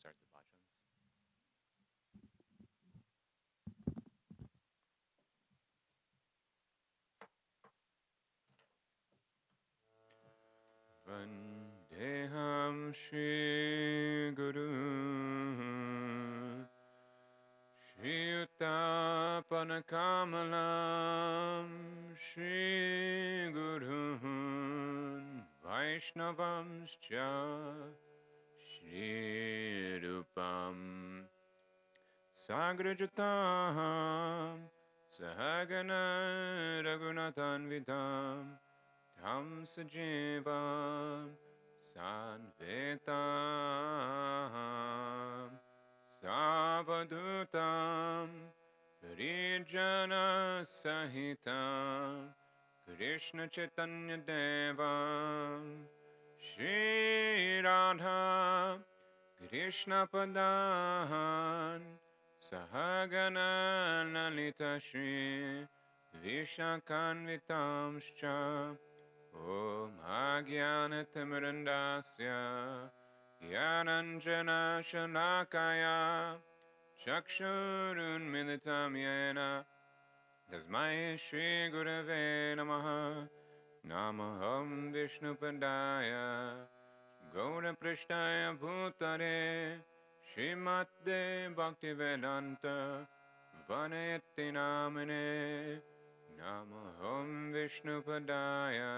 start the bhajans. Vandeham Shri Guru Shri Uttapanakamalam Shri Guru Vaishnavamscha Shri Rupam Sagrajatam Sahagana Raghunathanvidam Tam Sajivam Sadvetam Savadutam Parijana Sahitam Krishna Chaitanya Devam Shri Radha Krishna Padahan Sahagana Lalita Shri Vishakanvitamscha Om Agyanatimirandasya Yananjana Shalakaya Chakshurunmilitam Yena Tasmai Shri Gurave Namaha Namaham Vishnupadaya Gaura Prishtaya Bhutare Srimate Bhaktivedanta Vaneti Namane Namaham Vishnupadaya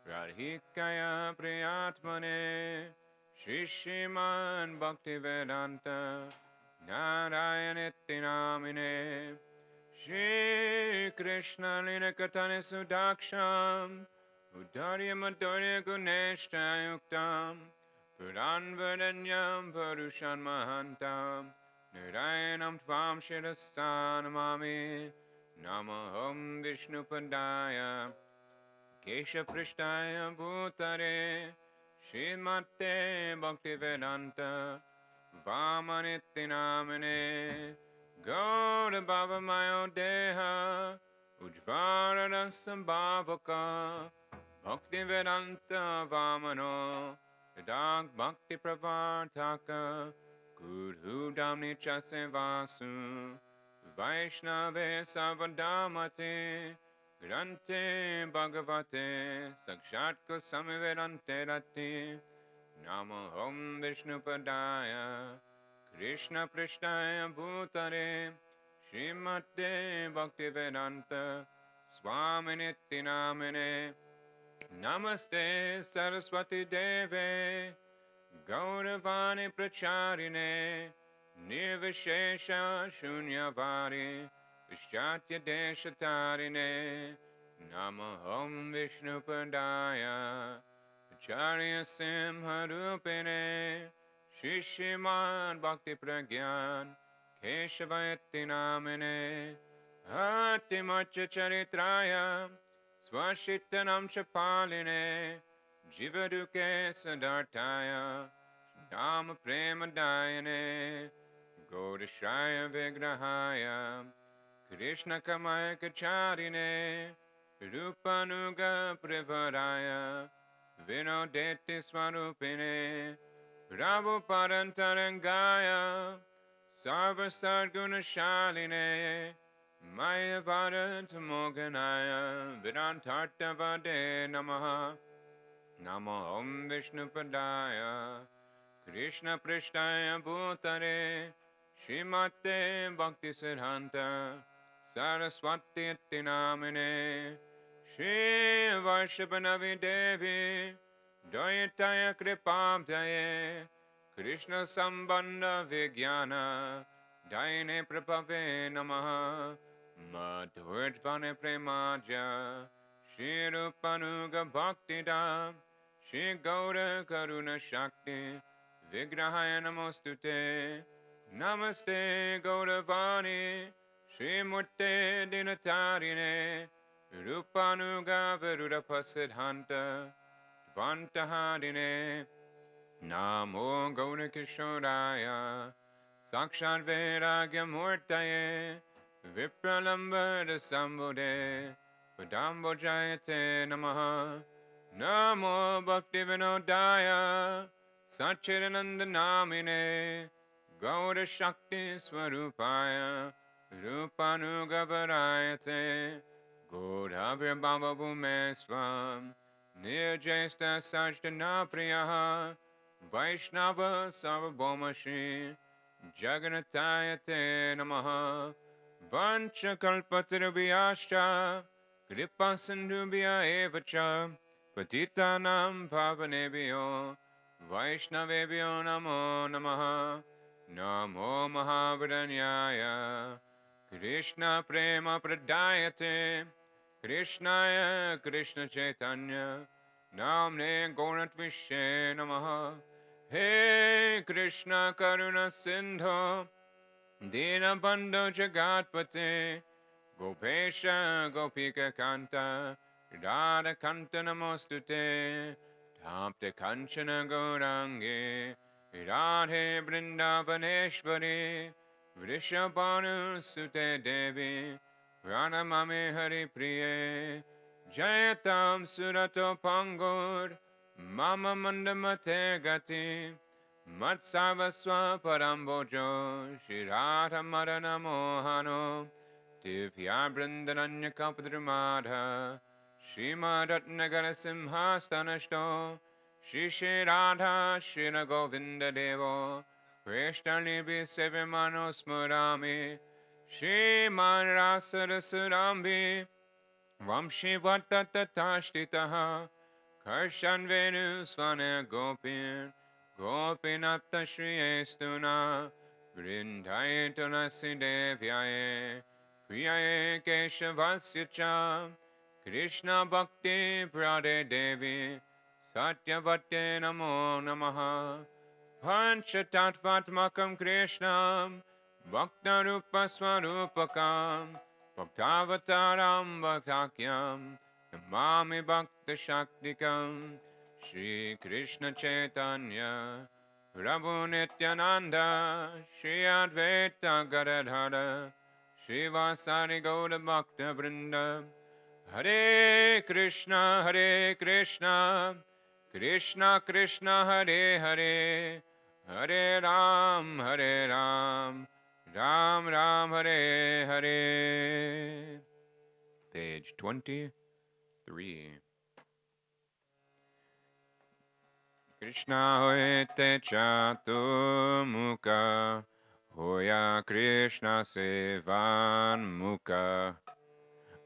Radhikaya Priyatmane Shrishiman Bhaktivedanta Narayaneti Namine Shri Krishna Linakatane Sudaksham Udarya Madhurya Guneshta Yuktam Puranvadanyam Purushan Mahantam Narayanam Tvam Shirasanamami Namaham Vishnupadaya Keshaprashtaya Bhutare Srimate Bhaktivedanta Vamaniti Namane Gaura Bhava Mayo Deha Ujvara Sambhavaka Bhaktivedanta Vamano Dag Bhakti Pravartaka Guru Damni Chasevasu Vaishnave Savadamate Grante Bhagavate Sakshat Gosamivedante Rati Namaham Vishnupadaya Krishna Prishtaya Bhutare Srimate Bhaktivedanta Swaminiti Namine Namaste Saraswati Deve Gauravani Pracharine Nirvishesha Shunyavadi Vishyatya Deshatarine Namaham Vishnupadaya Acharya Simharupine Shishiman Bhakti Pragyan Keshavayati Namine Atimacha Charitraya Swashitanam Chapaline Jivaduke Sadartaya Dhamma Prema Dayane Godashaya Vigrahaya Krishna Kamaya Kacharine Rupanuga Privaraya Vinodeti Swarupine Prabhupadantarangaya Sarva Sarguna Shaline Maya Vadantamoganaya Vidantartavade Namaha Namaham Vishnupadaya Krishna Prishtaya Bhutare Srimate Bhakti Siddhanta Saraswati Iti Namine Shri Varshabhanavi Devi Dayataya Kripabdaye Krishna Sambandha Vijnana Daine Prabhave Namaha Madhurtvane Premaja Shri Rupanuga Bhaktida Shri Gaura Karuna Shakti Vigrahaya Namostute Namaste Gauravani Shri Murte Dinatarine Rupanuga Veruda Pasidhanta Dvantahadine Namo Gaura Kishoraya Sakshat Vairagya Murtaye Vipralambada Sambode Padambojayate Namaha Namo Bhakti Vinodaya Satchidanandamine Gaura Shakti Swarupaya Rupanugavarayate Godhavya Baba Bhumeswam Nirjesta Sajdana Priyaha Vaishnava Sarvabhaumashi Jaganatayate Namaha Vanchakalpatarubhyascha Kripasindubhya evacha Patitanam Pavanebhyo Vaishnavebhyo Namo Namaha Namo Mahavadanyaya Krishna Prema Pradayate Krishnaya Krishna Chaitanya Namne Gauratvishye Namaha He Krishna Karuna Sindho Dinabandho Jagatpate Gopesha Gopika Kanta Radha Kanta Namostute Tapte Kanchana Gaurangi Radhe Vrindavaneshwari Vrishabhanu Sute Devi Pranamame Hari Priye Jayatam Surato Pangur Mama Mandamate Gati Matsavaswa Parambojo Shirata Marana Mohano Divya Brindananya Kapadrumadha Shrimadatnagara Simhastanashto Shishi Radha Shira Govinda Devo Krishnalibi Sevimano Smurami Shriman Rasara Surambi Vamshi Vattatashtitaha Karshan Venu Swana Gopin Gopinata Shri Estuna Vrindaya Tulasi Devyaye Priyaye Keshavasya Cha Krishna Bhakti Prade Devi Satyavate Namo Namaha Panchatattvatmakam Krishnam Bhaktarupa Swarupakam Bhaktavataram Bhaktakyam Namami Bhakta Shaktikam Shri Krishna Chaitanya Prabhu Nityananda Shri Advaita Gadadhara Shri Vasari Gauda Bhakta Vrinda Hare Krishna Krishna Krishna Hare Hare Hare Ram Ram Ram Hare Hare. Page 23. Krishna hoete chatu mukha hoya Krishna sevan mukha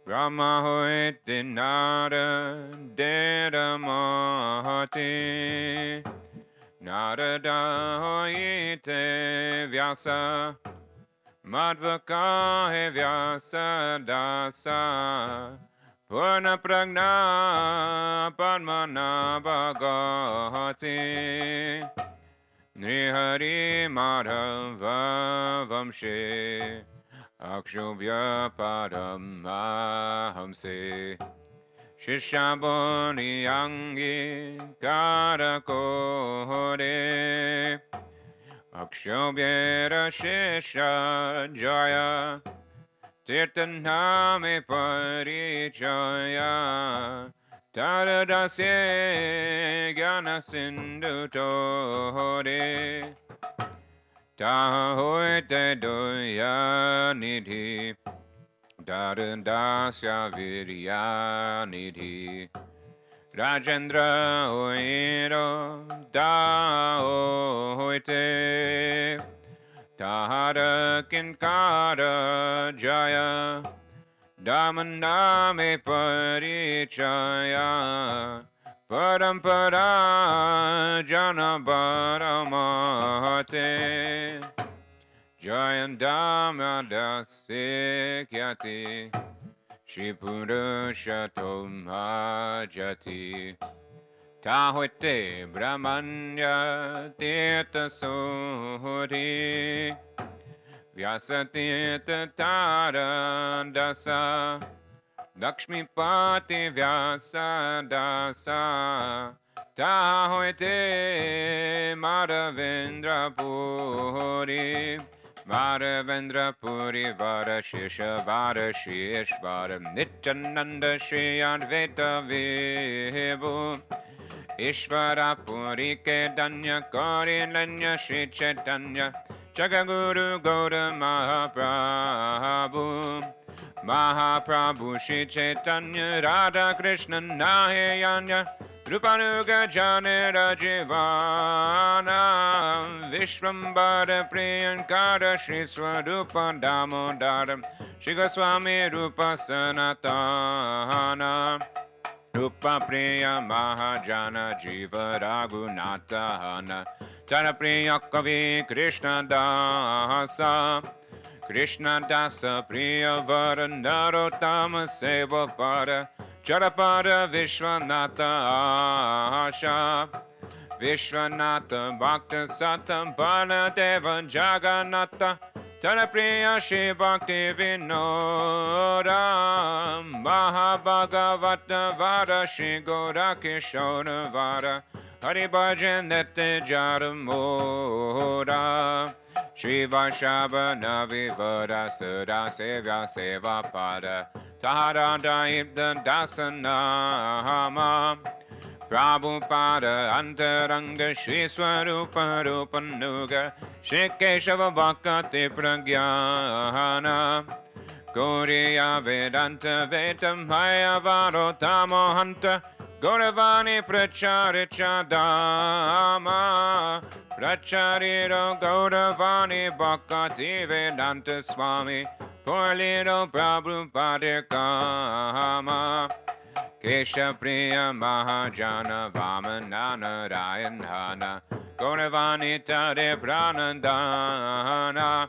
Brahma hoete nara dera mahati Narada hoete vyasa Madhvaka he vyasa dasa Purna pragna padmana bhagavati Nrihari madhava vamshe Akshobhya padam ahamse Shishaboni yangi karakohore Akshobhyera shisha jaya Tirtaname parichaya Taradasye gyana sindhu tohore Tahoite doya nidhi Darandasya virya nidhi Rajendra oiro da hoite Tahara kinkara jaya Damandame parichaya Parampara jana paramahate Jayandama dasya kyati Shri Purushatom Hajati Tahoite Brahmanya Tirtha Sohri Vyasa Tirtha Tara Dasa Lakshmi Pati Vyasa Dasa Tahoite Madhavendra Puri Vara Vendra Puri Vara Shisha Vara Shish Vara Nityananda Shri Advaita Vibhu Ishvara Puri Kedanya Gauri Lanya Shri Chaitanya Jagaguru Gauda Mahaprabhu Mahaprabhu Shri Chaitanya Radha Krishna Nahayanya Rupanuga Janira Jivana Vishvambara Priyankara Shri Swarupa Damodara Shri Goswami Rupa Sanatana Rupa Priya Mahajana Jiva Raghunatha Hana Tara Priya Kavi Krishna Dasa Krishna Dasa Priya Vara Narottama Seva Pada Charapada Vishwanatha Asha Vishwanatha Bhakta Satam Baladeva Jagannatha Tanapriya Shri Bhakti Vinoda Mahabhagavata Vada Shri Gaura Kishora Vada Hari Bhajan Nette Jaramoda Shri Vaishava Navi Vada Sada Sevya Seva Pada Tahada Ibda Dasanama Prabhupada Antaranga Shri Swarupa Rupanuga Shri Keshava Bhakti Pragyana Gauriya Vedanta Vetam Hayavaro Tamohanta Gauravani Pracharichadama Prachariro Gauravani Bhakti Vedanta Swami Poor little Prabhupada Kama Kesha Priya Mahajana Vamanana Rayanhana Gauravani Tade Pranandana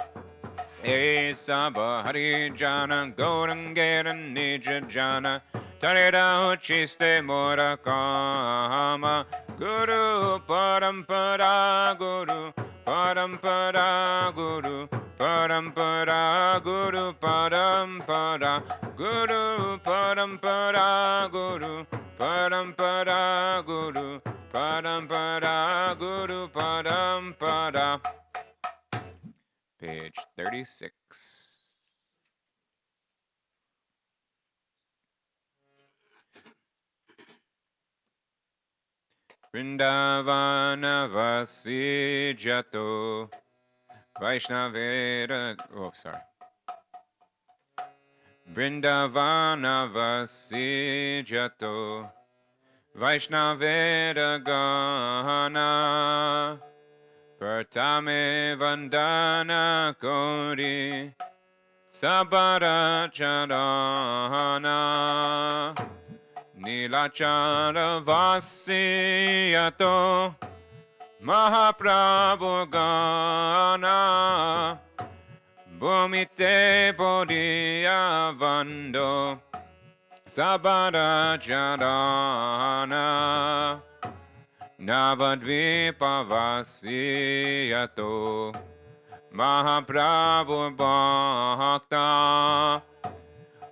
Esaba Harijana Gaurangaran Nijajana Tareda Uchiste Morakama Guru Parampara Guru Parampara Guru Parampara Guru Parampara Guru Parampara Guru Parampara Guru Parampara Guru Parampara. Page 36. Vrindavana Vasijato Vaishnavera. Oh, sorry. Vrindavana Vasijato Vaishnavera Gana Pratame Vandana Kori Sabara Charana Nilachara Vasiyato Mahaprabhu Gana Bhumite Bodhiya Vando Sabara Charana Navadvipa Vasiyato Mahaprabhu Bhakta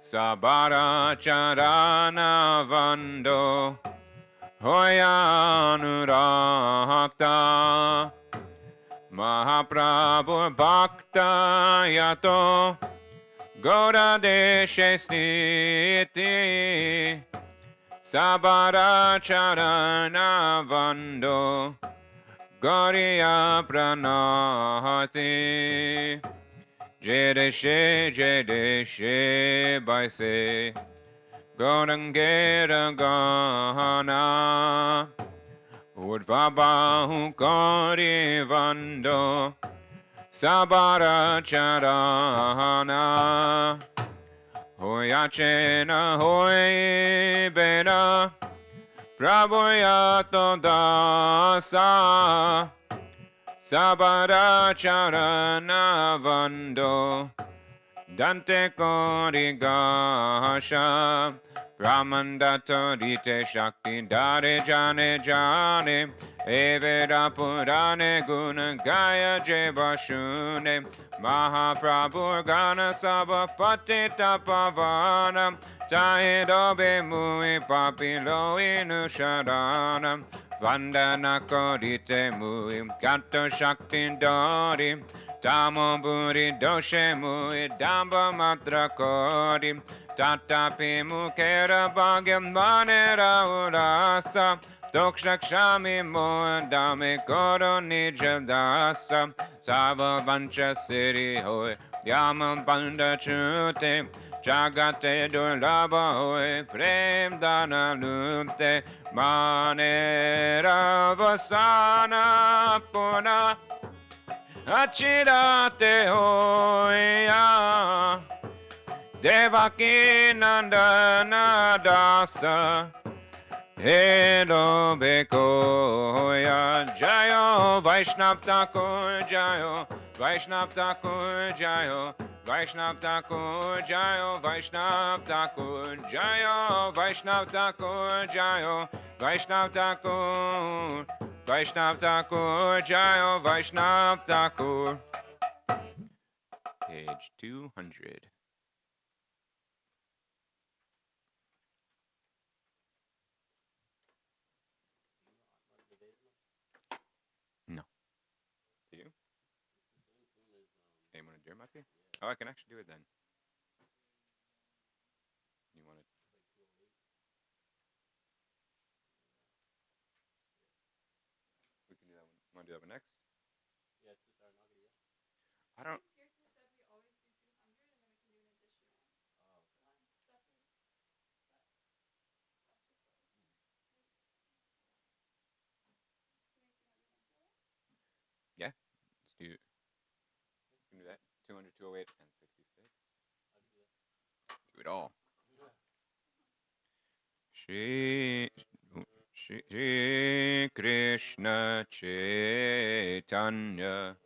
Sabara Charana Vando Hoyanurahakta Mahaprabhu Bhakta Yato Goda Deshe Sniti Sabara Charana Vando Gauriya Pranahati Jedeshe Baise Gaurangera Gahana Udvabahu Gauri Vando Sabara Charana Hoyachena Hoy Bena Prabhuyato Dasa Sabara Charana Vando Dante Korigasha Brahmandato Rite Shakti Dare Jane Jane Evera Purane Guna Gaya Jebashune Mahaprabhu Gana Sabha Patita Pavana Tahidobe Mui Papilo Inusharana Vandana Korite Mui Gato Shakti Dori Tamo buri doshe mu idamba matra kodi. Tatapi mukera bhagyam manera urasa. Dokshakshami mo dame koro nijam dasa. Sava vancha siddhi hoy. Yama banda chute. Jagate durlabha hoy. Prem dana lute. Manera vasana puna. Achirate hoya Devaki Nandana Dasa Hedo Bekoya Jayo Vaishnav Thakur Jayo Vaishnav Thakur Jayo Vaishnav Thakur Jayo Vaishnav Thakur Jayo Vaishnav Thakur Jayo Vaishnav Thakur Vaishnav Thakur, Jayo Vaishnav Thakur. Page 200. No. Do you? Hey, want to do it, Matthew? Oh, I can actually do it then. You want to? We can do that one. Want to do that one next? Yeah, it's just our Nagari. I don't. Yeah, let's do. We can do that. 200, 208, and 66. Do it all. Shri Krishna Chaitanya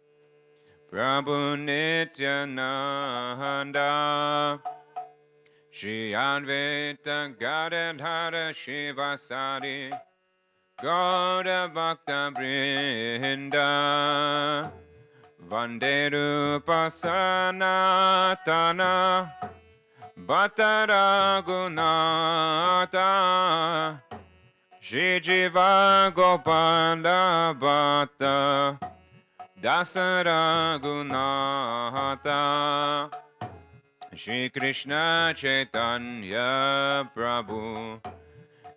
Prabhu Nityananda Shri Advaita Gadadhara Shivasari Gauda Bhakta Vrinda Vande Rupa Sanatana Bhatta Raghunatha Shri Jiva Gopala Bhatta Dasa Raghunatha Shri Krishna Chaitanya Prabhu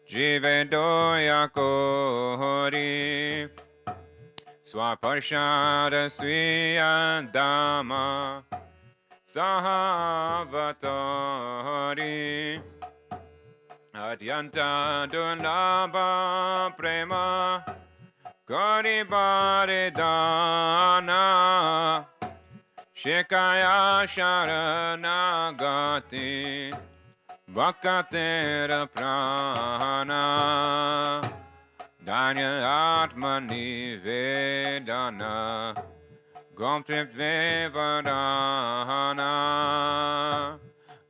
Jivedoya Kori Swaparshada Sviya Dhamma Sahavatari Adyanta Dunlabha Prema Gauri Baridana Shikaya Sharanagati Vakatera Prana Danya Atmani Vedana Gomtrip Vevadana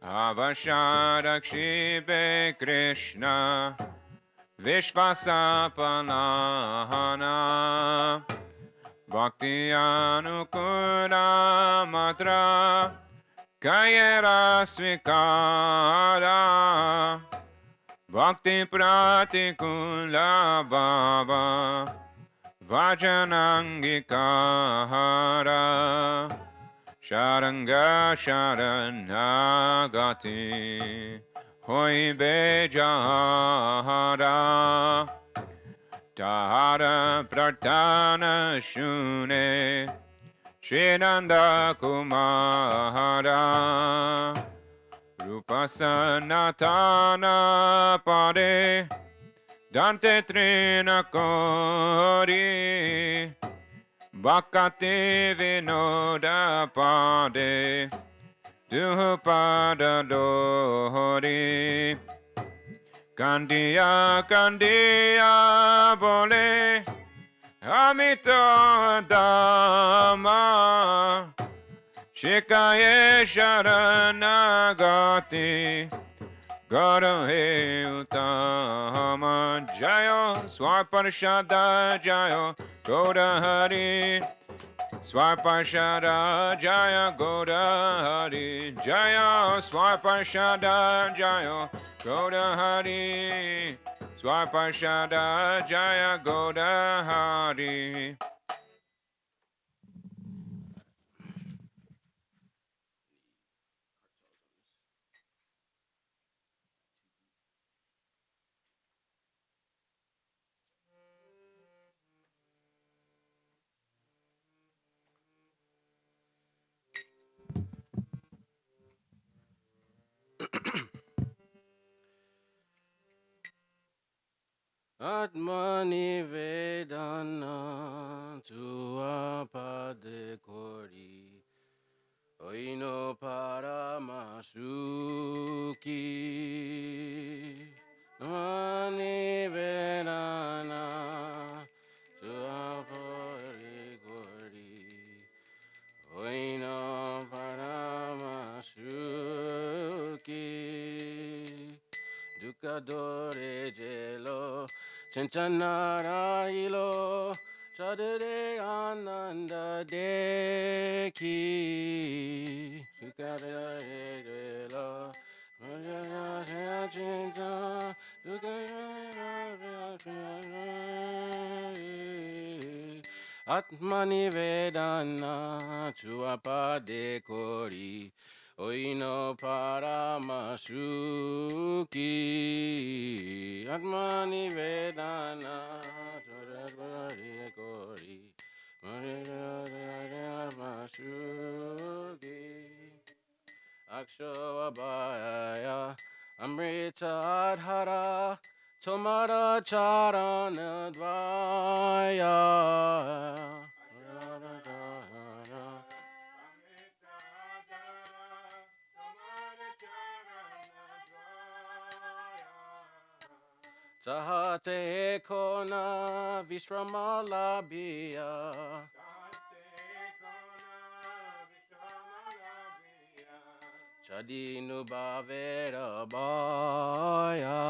Avashadakshibe Krishna Vishvasapalahana Bhakti Anukura Matra Kayera Svikara Bhakti Pratikula Bhava Vajanangikara Sharanga Sharanagati Hoi Bejahara Tahara Pratana Shune Shinanda Kumara Rupa Sanatana Pade Dante Trina Kori Bhakati Vinoda Pade Dupada Dori Kandiya Kandiya Bole Amito Dhamma Shikaye Sharanagati Gaurahe Uttama Jayo Swaparshada Jayo Gaurahari Swaparshada Jaya Gaurahari Jaya Swaparshada Jayo Gaurahari Swaparshada Jaya Gaurahari. Atmani Vedana Tuapade Kori Oino Paramasuki Atmani Vedana Tuapade Kori Oino Paramasuki Dukadore Jelo Chanchanara ilo Chadere ananda deki Dukadore jelo Atmani Vedana Chuapade Kori Oino Paramasuki Atmani Vedana Chuapade Kori Oino Paramasuki Aksho Abhaya Amrita Adhara Tomara Charana Dvaya Sahate Kona Vishramalabhiya Chadinu Bhavera Bhaya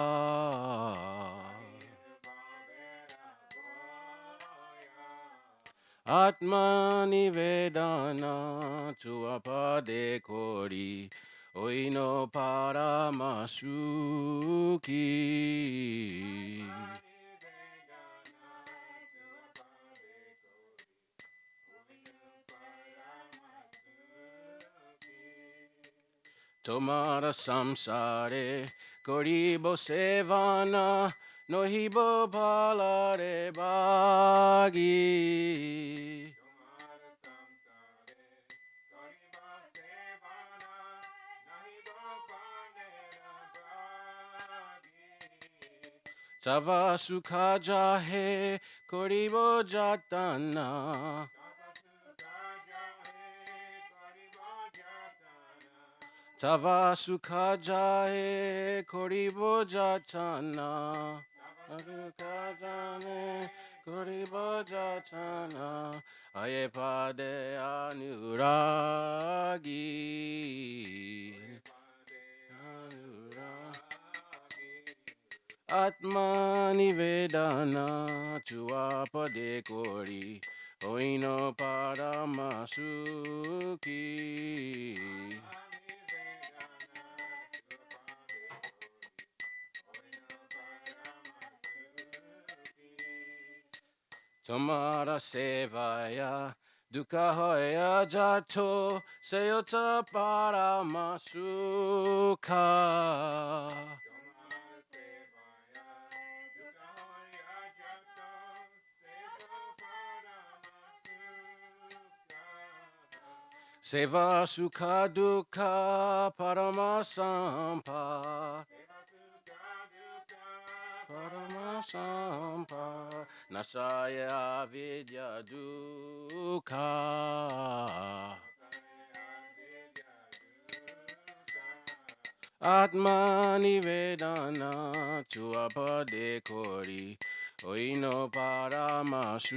Atmani Vedana Chuapade Kori Oino Paramasuki Tomara samsare koribo sevana nohibo palare bagi Tava sukha jahe koribo jatana Tava sukha jahe koribo jatana Sukha jahe koribo jatana Aye pade anuragi Atmani Vedana Chuapade Kori Oino Paramasuki Tomara Sevaya Dukahoya Jato Seyota Paramasuka Seva Sukha Dukkha Paramasampa Paramasampa Nasaya Vidya Dukkha Atmani Vedana Chuapade Kori Oino Paramasuki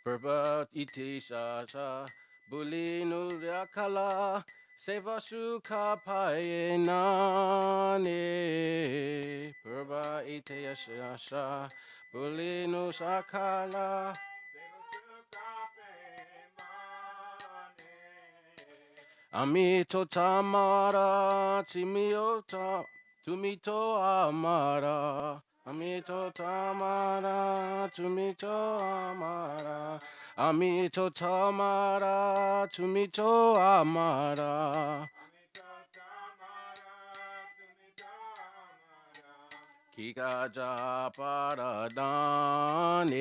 Purbat iti shasha bulinu yakala seva sukha paye nane Purba iti shasha bulinu sakala Amito tamara tumito amara Amito tamara tumito amara Amito tamara tumito amara Kikaja paradane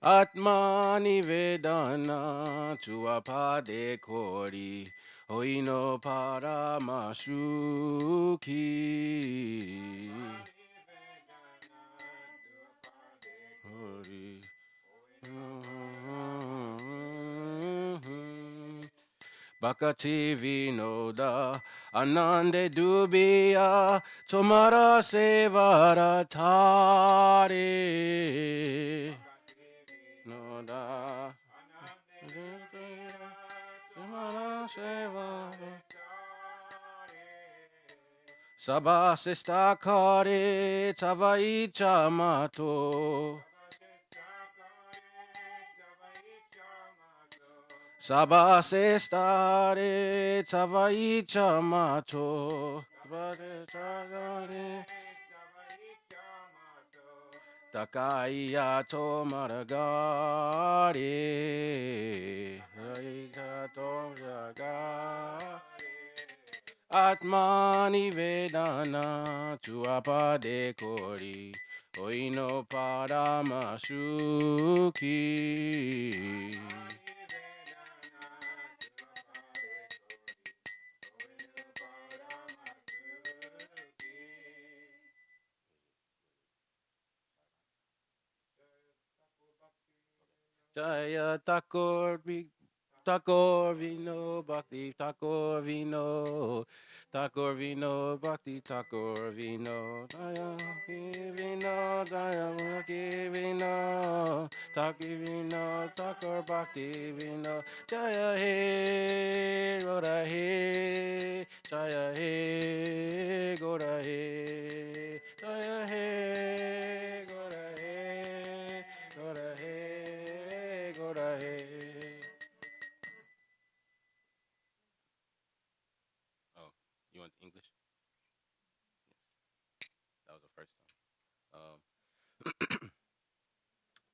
Atmani Vedana Chuapade Kori Oino Paramasuki Kori Bhakati Vinoda Anande Dubia Tomara Sevara Tare Noda Tomara Sevara Sabha Sista Kare Tavai Chamato Sabha Sestare Tavai Chamato Takaya to Maragare Raikato Jaga Atmani Vedana Chuapade Kori Oino Paramasuki Jaya Thakur Vino Bhakti Thakur Vino Bhakti Thakur Vino Jaya Vino Jaya Bhakti Vino Thakur Vino Thakur Bhakti Vino Jaya He Gora He Jaya He Gora He Jaya He Gora He Gora He Gora He. Oh, you want English? That was the first time.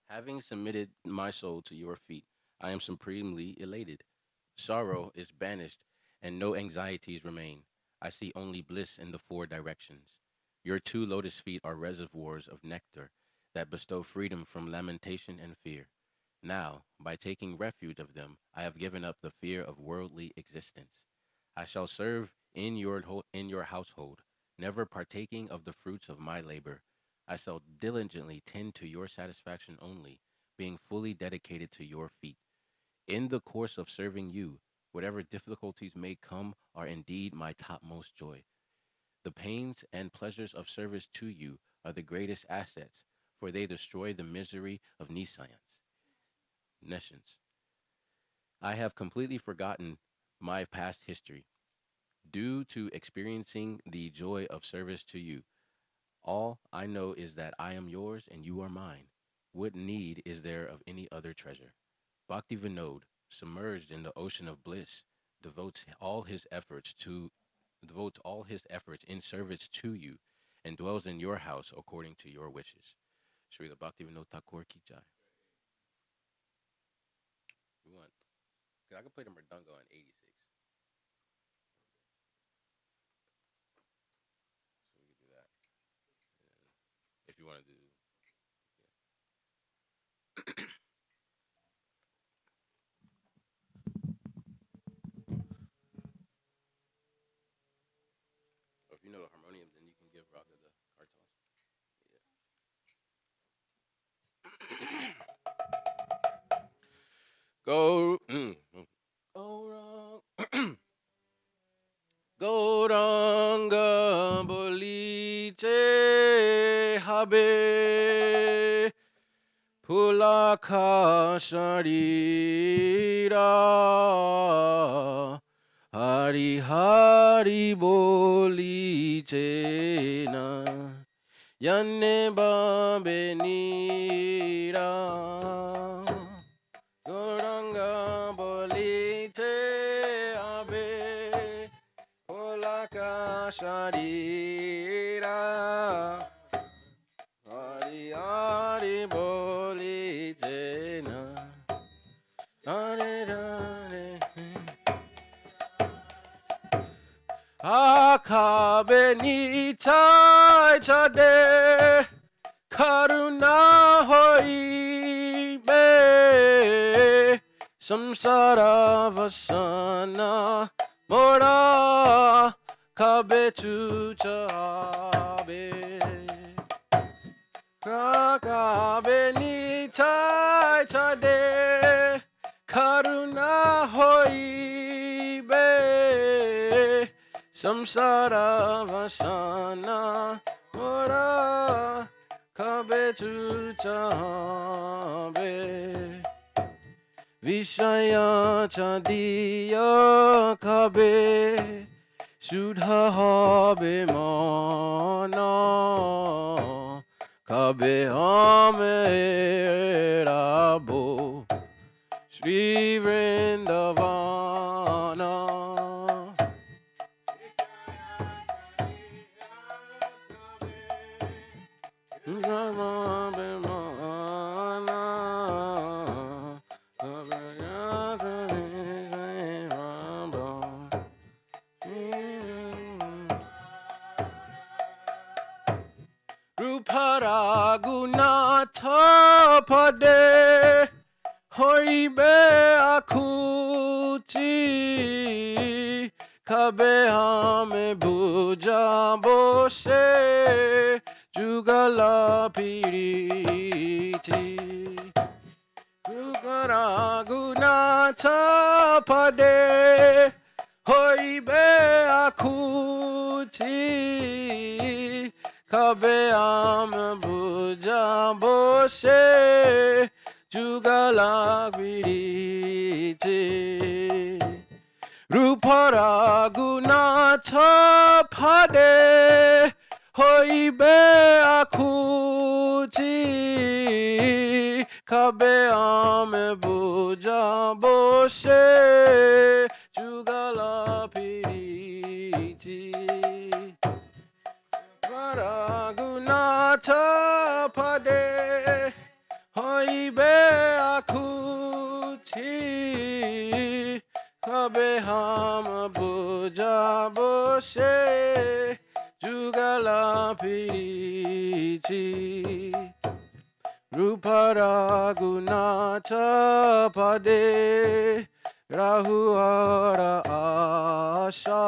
Having submitted my soul to your feet, I am supremely elated. Sorrow is banished, and no anxieties remain. I see only bliss in the four directions. Your two lotus feet are reservoirs of nectar that bestow freedom from lamentation and fear. Now, by taking refuge of them, I have given up the fear of worldly existence. I shall serve in your household, never partaking of the fruits of my labor. I shall diligently tend to your satisfaction only, being fully dedicated to your feet. In the course of serving you, whatever difficulties may come are indeed my topmost joy. The pains and pleasures of service to you are the greatest assets, for they destroy the misery of nescience. I have completely forgotten my past history. Due to experiencing the joy of service to you, all I know is that I am yours and you are mine. What need is there of any other treasure? Bhakti Vinod, submerged in the ocean of bliss, devotes all his efforts in service to you, and dwells in your house according to your wishes. Srila Bhakti Vinod Thakur Ki Jai. You want? Cause I could play the Mridanga on 86. So we could do that. And if you want to do, or if you know the harmonium, then you can give Raga the kartals. Yeah. Go. Gauranga Bolite Habe Pulaka Sharira Hari Hari Bolite Na Yanne Babe Nira Gauranga Bolite Habe Polaka Sharira Hari Hari Boli Jena Hari Hari Akabe Nitai Chade Karuna Hoi Be samsara vasana mora kabe tu chabe kabe ni tai chade karuna hoibe samsara vasana mora kabe tu chabe Vishaya chandiya kabe Sudha habe mana kabe hame rabo Sri Vrindavana Ruparagunatha pade hoibe akuti kabe hame buja bose jugala piriti Ruparagunatha pade hoibe akuti kabe am buja bose jugala viriti Ruparagunatha pade hoibe akuti kabe am buja bose jugala piriti Ruparagunatha pade hoibe akuti kabe ham buja bose jugala piriti Ruparagunatha pade rahu ara asha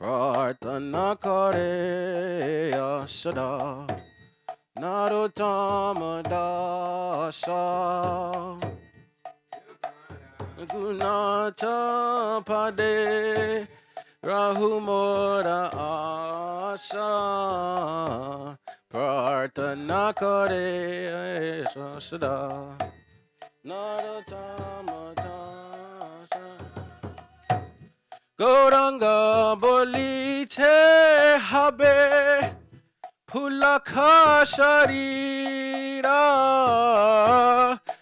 Prarthana kare asada Narottama dasa Gunatha pade Rahu mora asa Prarthana kare asada Narottama dasa Gauranga bolite habe Pulakha sharira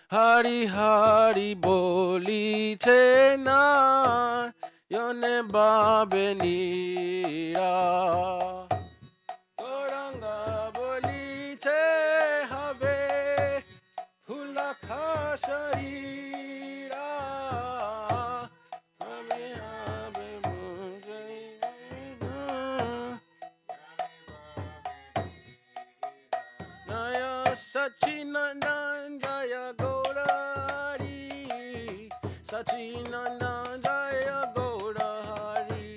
Hari hari bolite na Yone babe nira Gauranga bolite habe Pulakha sharira Sachinandaya Gaurari Sachinandaya Gaurari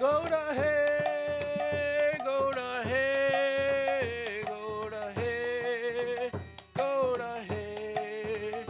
Gaura hey Gaura hey Gaura hey Gaura hey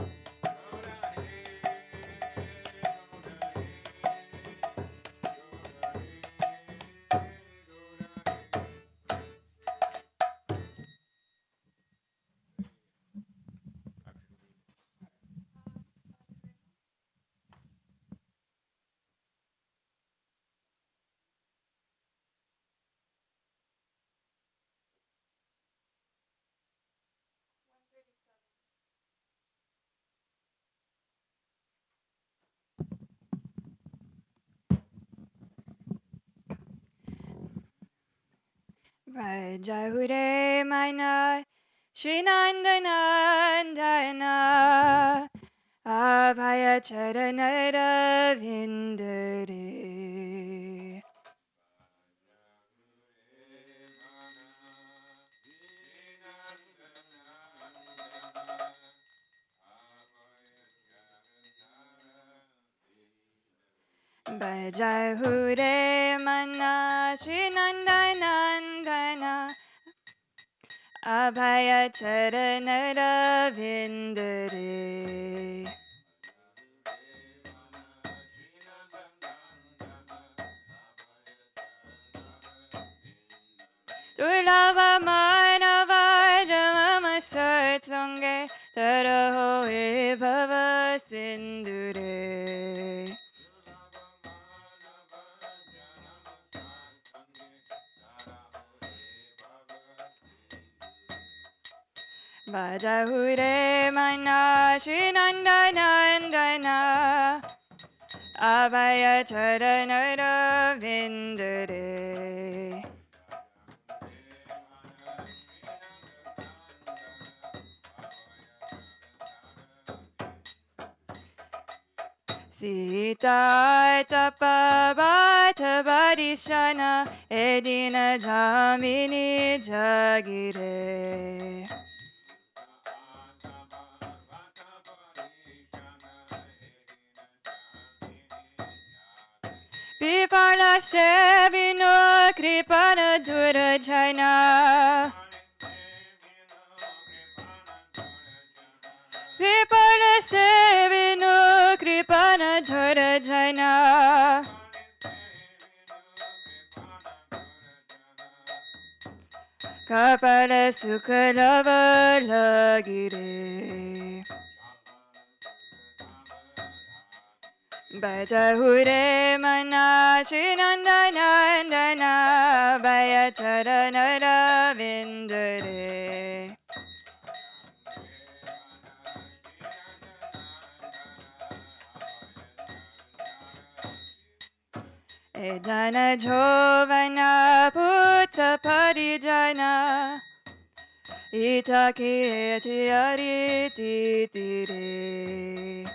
Vajahure Mana Srinandanandana Abhaya Charanara Vindare Bajahure mana Srinandanandana Abhaya Charanara Vindare Durlava Manava Jamama Satsange Taraho Bhava Sindure Bajahure mana Srinandanandana Abhaya Charanara Vindare Sita tapa bata badishana edina jamini jagire Vipala sevino kripana durajana Vipala sevino kripana durajana Kapala sukhalava lagire Bajahure mana Srinandanandana Baya charanara vindare Edana jovana putra parijana Itaki eti ariti tire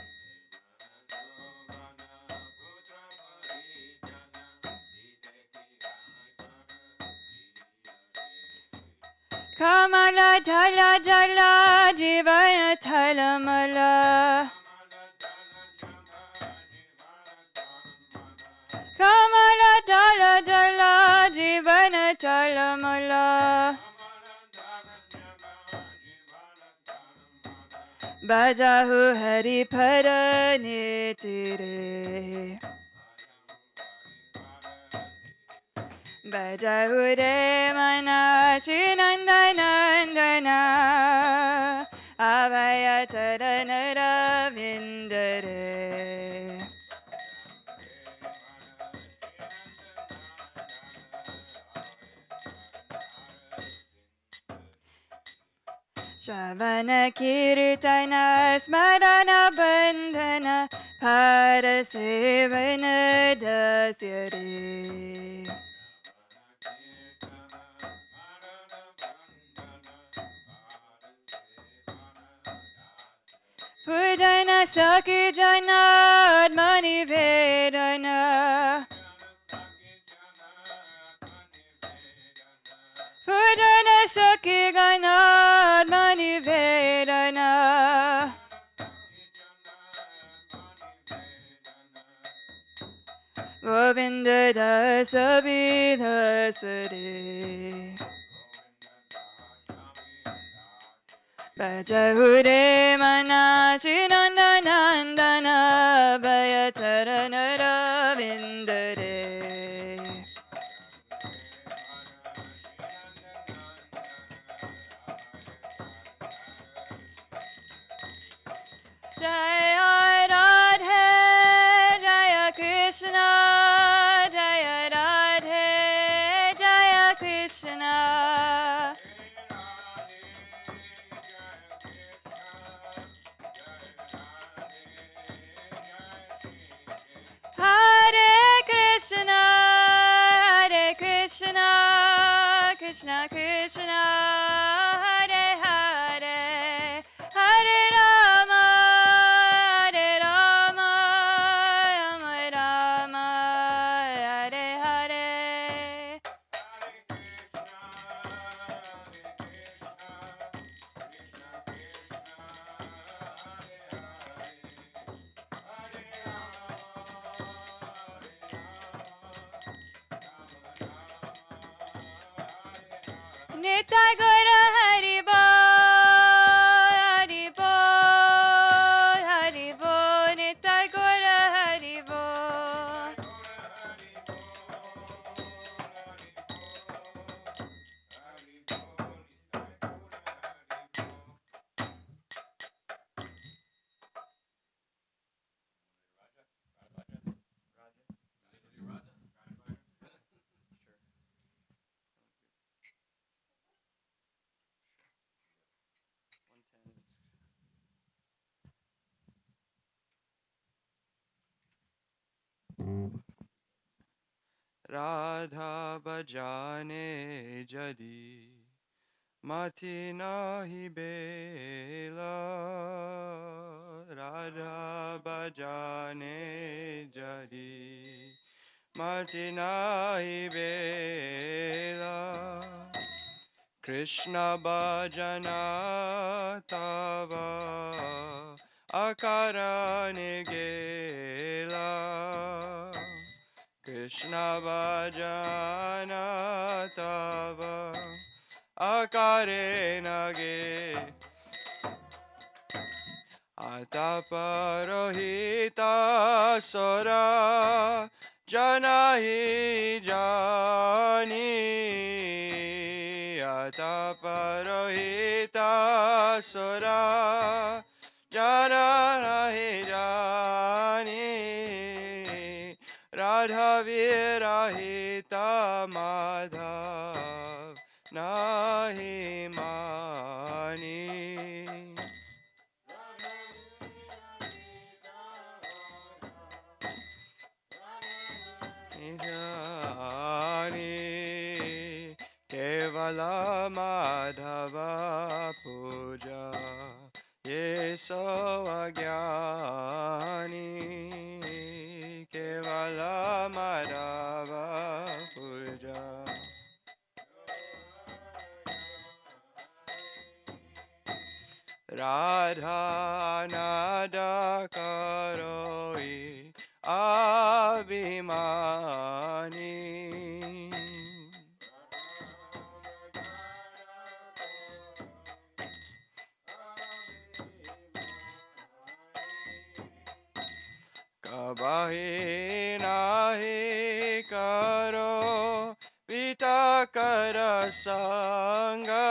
Kamala jala jala jivana talamala Kamala jala jala jivana talamala Bajahu hari parane tire Bajahure mana Srinandanandana Abhaya charanara vindare Shravana kirtana smarana bandhana parasevana dasyare Pujana Saki Jana Admani Vedana Pujana Saki Jana Admani Vedana Govinda Dasa Vidhasare Bajahure mana Srinandanandana Baya charanara vindare Jaya Radhe Jaya Krishna Jaya Radhe Jaya Krishna Nitai Gaura Hari Bol, Hari Bol, Nitai Gaura Hari Bol. Radha bajane jadi mati nahi bela. Radha bajane jadi mati nahi bela. Krishna bhajana tava akarane gela. Krishna bhajana tava akarane gela. Ataparohita sora janahi jani. Ataparohita sora janahi jani. Radha virahita madhav nahi mani. Nijani Kevala Madhava Puja Yeso Agyani Kevala Madhava Puja. Radha Nada Karoi Abhimani. Kabahi nahi karo vitakara sanga.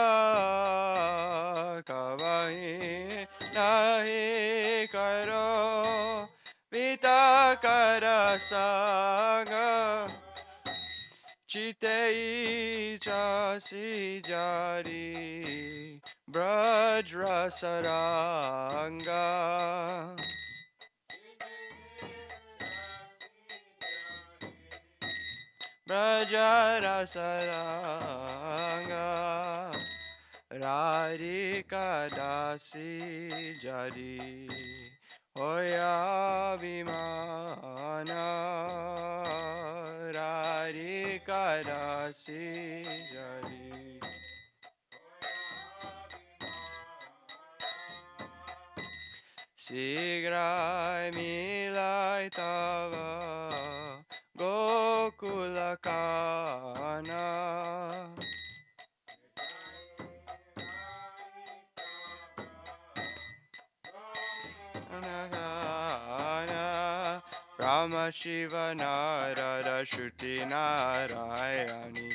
Kabahi nahi karo vitakara sanga. Chitei chasi jari brajra saranga. Brajara saranga. Radhika dasi jadi hoya vimana. Radhika dasi jadi Sigrai milai tava Gokula kana. Brahma Shiva Narada Shruti Narayani.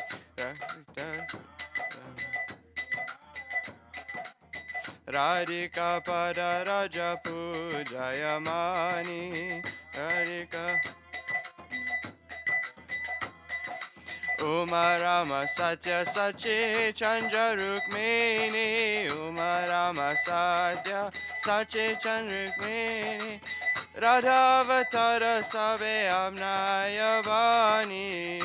Radhika Pada Raja Pujayamani. Radhika Uma Rama Satya Sachi Chandra Rukmini. Uma Rama Satya Sachi Chandra Rukmini. Radha Avatara Sabe Amnaya Vani.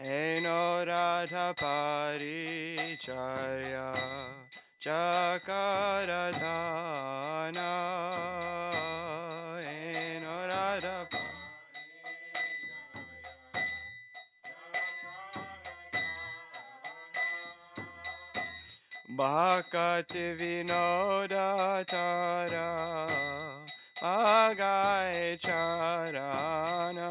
Eno Radha Paricharya Chakaradhana. Eno Radha Bhakati Vinoda Tara Agai Charana.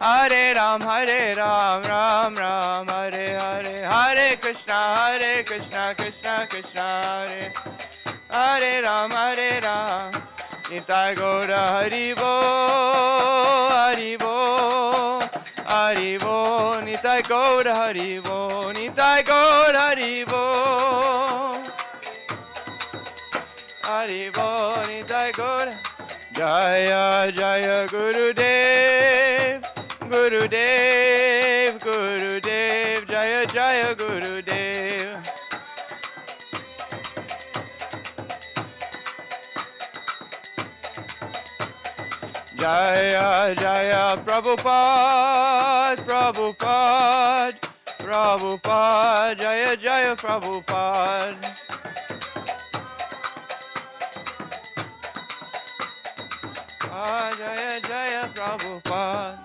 Hare Ram, Ram Ram, Hare Hare, Hare Krishna, Krishna Krishna, Hare Ram, Nitai Gaura Hari Bo, Hari Bo, Hari Bo, Nitai Gaura Hari Bo, Nitai Gaura Hari Bo, Hari Bo, Nitai Gaura. Jaya Jaya Gurudev, Gurudev, Gurudev, Jaya Jaya Gurudev. Jaya Jaya Prabhupada, Prabhupada, Prabhupada, Jaya Jaya Prabhupada. Jaya Jaya Prabhupada.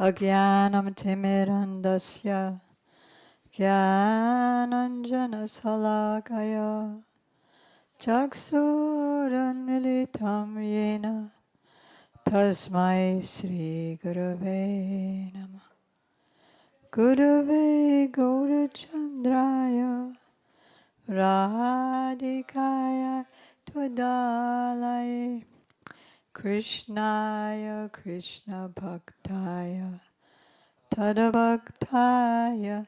Agyanam timirandasya Gyananjana salakaya Chaksuranmilitam yena Tasmai Sri Gurave Namah Gurave Gaurachandraya Radhikaya Twadalaye Krishnaya Krishna Bhaktaya Tadabhaktaya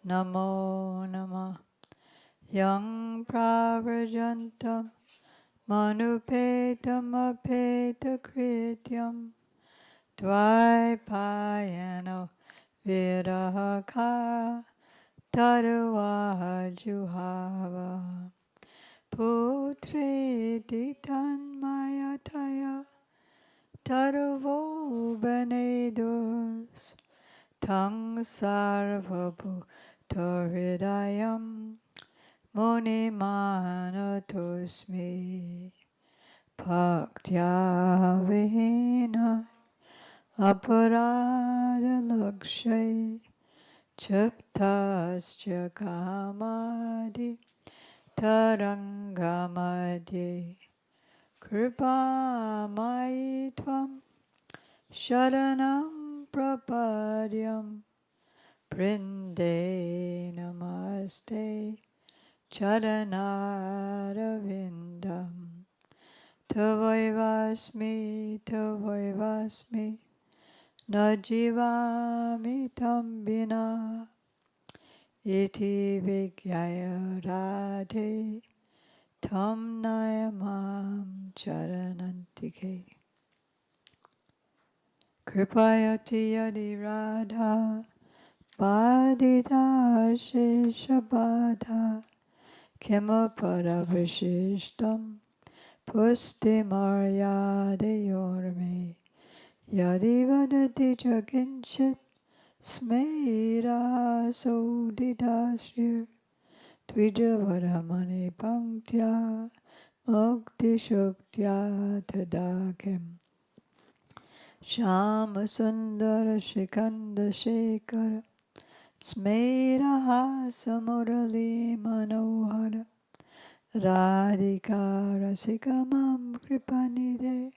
Namo Namah Yang Pravrajantam Manupetam Apeta Krityam Dvaipayano Virahaka Tarvaha Juhava Putreti Tanmayataya Tarvo Benedos Tang Sarvabhutoridayam Muni Manatosmi Bhaktya Vihina Aparada Lakshay Chaptascha Kamadi Tarangamadye Kripa Maitvam Sharanam Prapadyam Prinde Namaste Charanarvindam Tavaivasmi Tavaivasmi Najivami Tambina Iti Vigyaya Radhe Tam Nayamam Charanantike Kripayati Yadi Radha Padita Sheshabada Kemapada Vishishtam Pusti Maryade Yorme Yadi vadati jaginchit smera sodidasrir Twijavaramani panktya mukti shuktya tadakim Shama sundara shikanda shekara Smeraha samurali manohara Radhika rasikamam kripanide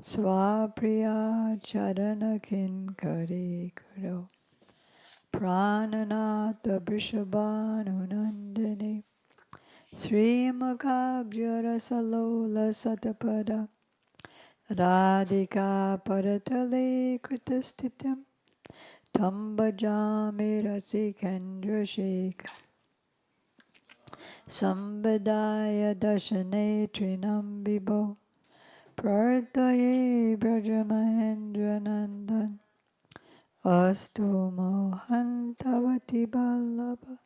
Swapriya charana kinkari karo Prananatha Vrishabhanu Nandini Srimukhabjarasalola Satapada Radhika Paratale Kritastitam Tambajami Rasikendra Shekhar Sambadaya Dashane Trinam Vibho Prarthaye Brajamahendra Nandan Astu Mohantavati Ballabha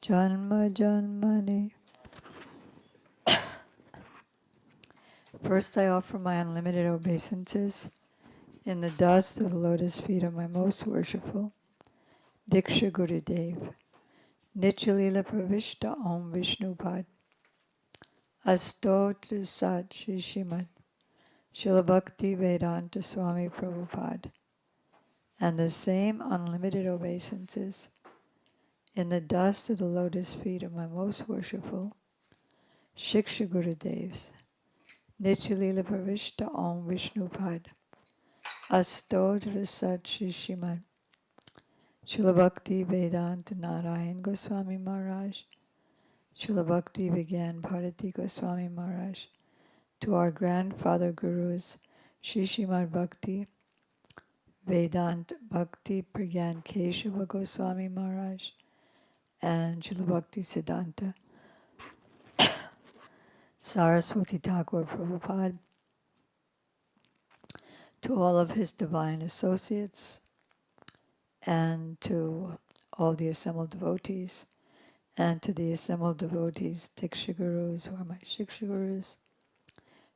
Janma Janmani. First I offer my unlimited obeisances in the dust of the lotus feet of my most worshipful Diksha Gurudev, Nityalila Pravishta Om Vishnupad, Astotra Sat Shri Srimad Srila Bhakti Vedanta Swami Prabhupada, and the same unlimited obeisances in the dust of the lotus feet of my most worshipful Shiksha Gurudevs, Nityalila Pravishta Om Vishnupad, Astotra Sat Shri Srimad Srila Bhakti Vedanta Narayan Goswami Maharaj, Srila Bhakti Vigyan Bharati Goswami Maharaj, to our grandfather gurus, Shri Srimad Bhakti Vedanta Bhakti Pragyan Keshava Goswami Maharaj, and Srila Bhakti Siddhanta Saraswati Thakur Prabhupada, to all of his divine associates, and to all the assembled devotees, and to the assembled devotees, Diksha Gurus, who are my Shiksha Gurus,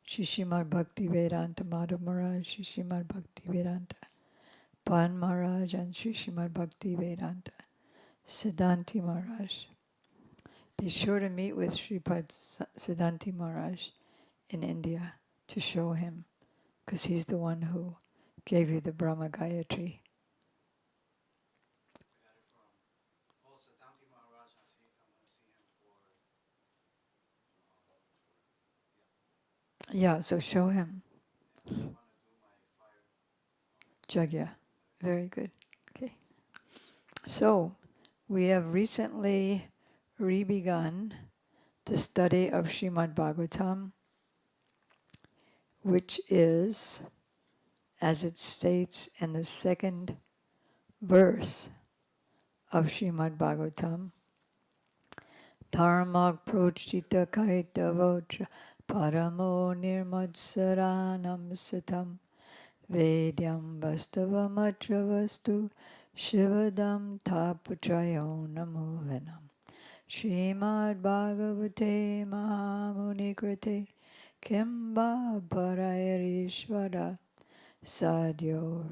Shri Srimad Bhakti Vedanta Madhav Maharaj, Shri Srimad Bhakti Vedanta Pan Maharaj, and Shri Srimad Bhakti Vedanta Siddhanti Maharaj. Be sure to meet with Sripad Siddhanti Maharaj in India to show him, because he's the one who gave you the Brahma Gayatri. Yeah, so show him. Jagya. Very good. Okay. So, we have recently re-begun the study of Srimad Bhagavatam, which is, as it states in the second verse of Srimad Bhagavatam, Dharmak prochita kaita vocha paramo nirmadsaranam satam Vedyam vastavam vastu shivadam tapatrayo namovenam Srimad Bhagavate Mahamuni Kimba Parayarishvara Sadhyo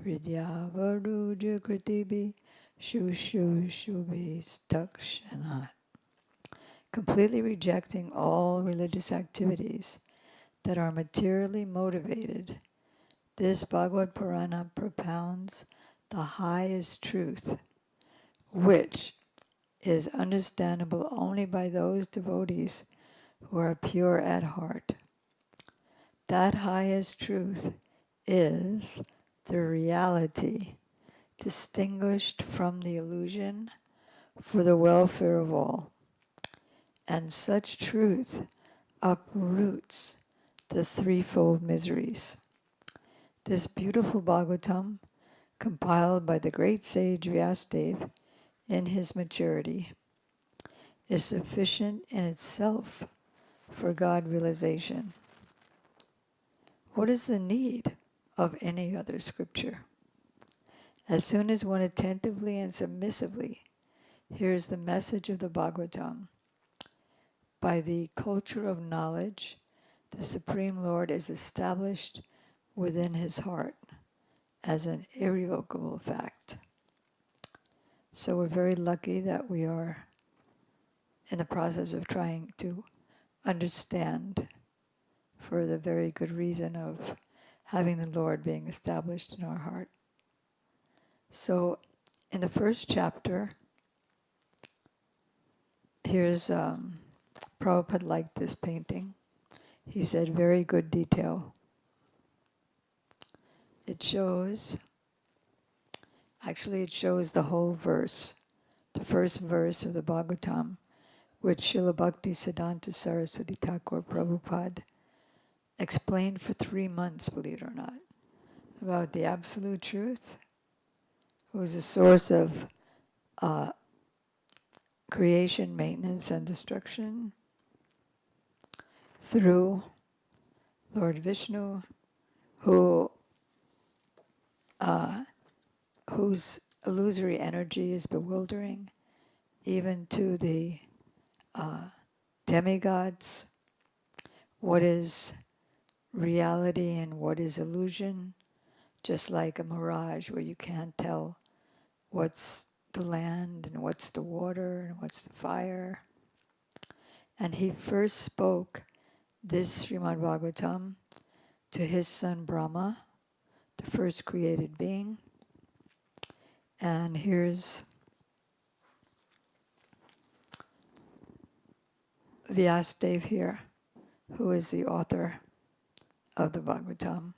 Hridyavaruja Kritibi Shushushubhi Stakshanat. Completely rejecting all religious activities that are materially motivated, this Bhagavad Purana propounds the highest truth, which is understandable only by those devotees who are pure at heart. That highest truth is the reality distinguished from the illusion for the welfare of all. And such truth uproots the threefold miseries. This beautiful Bhagavatam, compiled by the great sage Vyasadeva in his maturity, is sufficient in itself for God realization. What is the need of any other scripture? As soon as one attentively and submissively hears the message of the Bhagavatam, by the culture of knowledge, the Supreme Lord is established within his heart as an irrevocable fact. So we're very lucky that we are in the process of trying to understand, for the very good reason of having the Lord being established in our heart. So in the first chapter, here's Prabhupada liked this painting. He said, very good detail. It shows the whole verse, the first verse of the Bhagavatam, which Srila Bhakti Siddhanta Saraswati Thakur Prabhupada explained for 3 months, believe it or not, about the absolute truth, who is the source of creation, maintenance, and destruction, through Lord Vishnu, whose illusory energy is bewildering, even to the demigods. What is reality and what is illusion? Just like a mirage where you can't tell what's the land and what's the water and what's the fire. And he first spoke this Srimad Bhagavatam to his son Brahma, the first created being. And here's Vyasadeva here, who is the author of the Bhagavatam.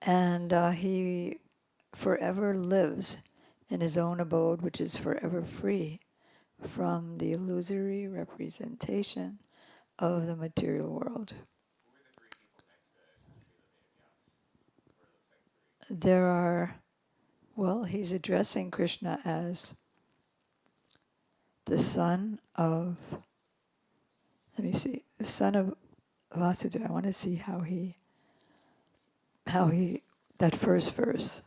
And he forever lives in his own abode, which is forever free from the illusory representation of the material world. There are, well, he's addressing Krishna as the son of, let me see, the son of Vasudeva. I want to see how he, that first verse.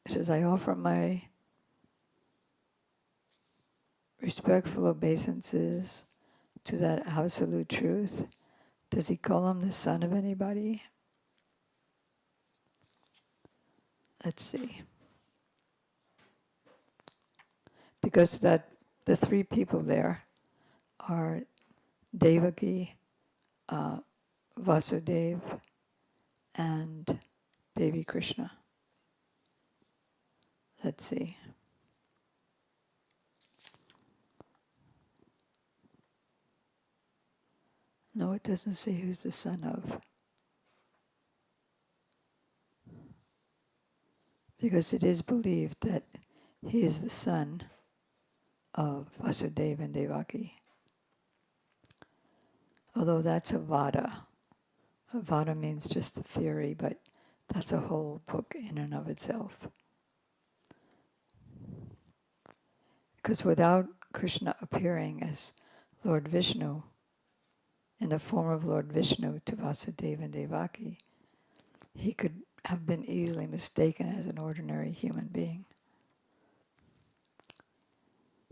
It says, I offer my respectful obeisances to that absolute truth. Does he call him the son of anybody? Let's see. Because that the 3 people there are Devaki, Vasudeva, and baby Krishna. Let's see. No, it doesn't say who's the son of. Because it is believed that he is the son of Vasudeva and Devaki. Although that's a vada. A vada means just a theory, but that's a whole book in and of itself. Because without Krishna appearing as Lord Vishnu, in the form of Lord Vishnu to Vasudeva and Devaki, he could have been easily mistaken as an ordinary human being.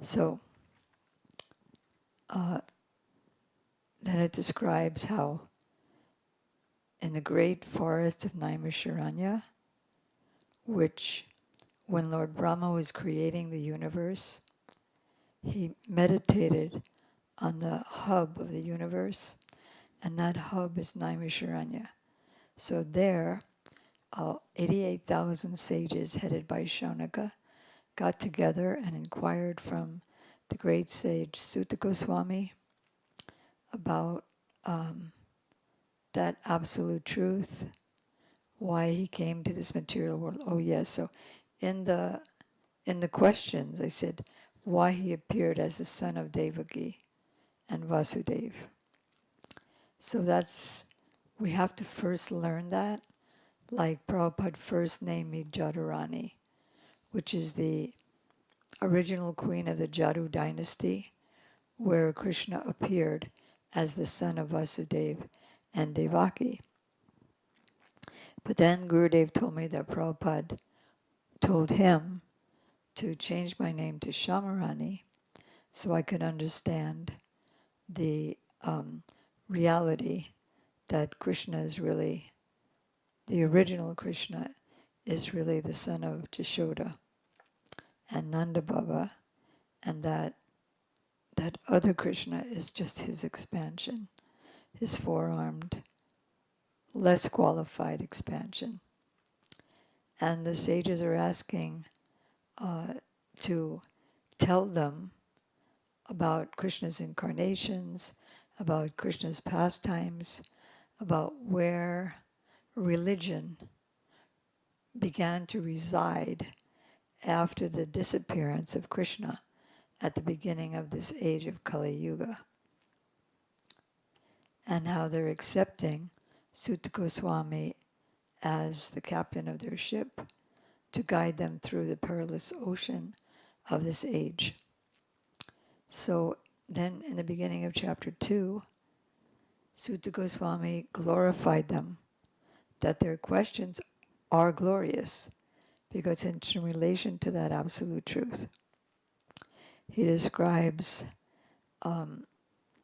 So, then it describes how in the great forest of Naimisharanya, which when Lord Brahma was creating the universe, he meditated on the hub of the universe, and that hub is Naimisharanya. So there, 88,000 sages headed by Shaunaka got together and inquired from the great sage Sutta Goswami about that absolute truth, why he came to this material world. Oh yes, so in the questions I said why he appeared as the son of Devaki and Vasudeva. So we have to first learn that, like Prabhupada first named me Jadurani, which is the original queen of the Jadu dynasty, where Krishna appeared as the son of Vasudeva and Devaki. But then Gurudev told me that Prabhupada told him to change my name to Shamarani so I could understand the reality that Krishna is really, the original Krishna is really the son of Jashoda and Nanda Baba, and that other Krishna is just his expansion, his four-armed, less qualified expansion. And the sages are asking to tell them about Krishna's incarnations, about Krishna's pastimes, about where religion began to reside after the disappearance of Krishna at the beginning of this age of Kali Yuga, and how they're accepting Sutta Goswami as the captain of their ship to guide them through the perilous ocean of this age. So then in the beginning of chapter 2, Sutta Goswami glorified them, that their questions are glorious because it's in relation to that absolute truth. He describes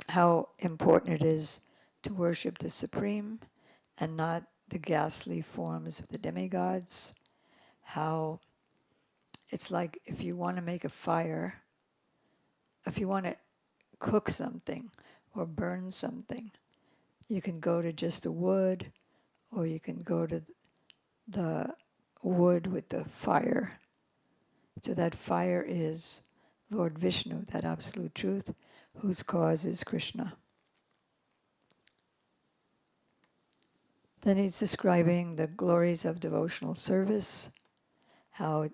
how important it is to worship the Supreme and not the ghastly forms of the demigods, how it's like if you want to make a fire, if you want to cook something or burn something, you can go to just the wood, or you can go to the wood with the fire. So that fire is Lord Vishnu, that absolute truth, whose cause is Krishna. Then he's describing the glories of devotional service, how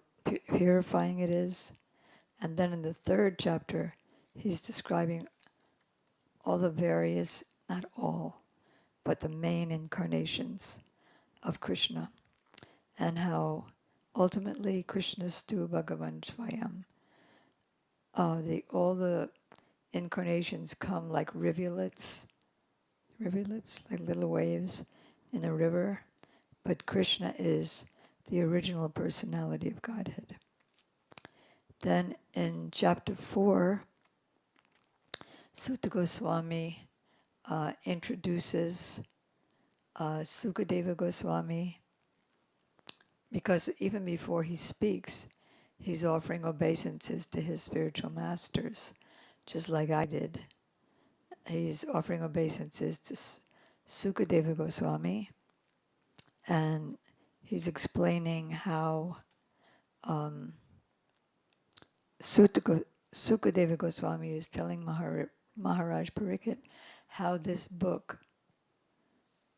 purifying it is. And then in the third chapter, he's describing all the various, not all, but the main incarnations of Krishna, and how ultimately Krishnastu Bhagavan Swayam. All the incarnations come like rivulets, like little waves in a river, but Krishna is the original personality of Godhead. Then in chapter 4, Sutta Goswami introduces Sukadeva Goswami, because even before he speaks, he's offering obeisances to his spiritual masters, just like I did. He's offering obeisances to Sukadeva Goswami, and he's explaining how Sukadeva Goswami is telling Maharaj Pariksit how this book,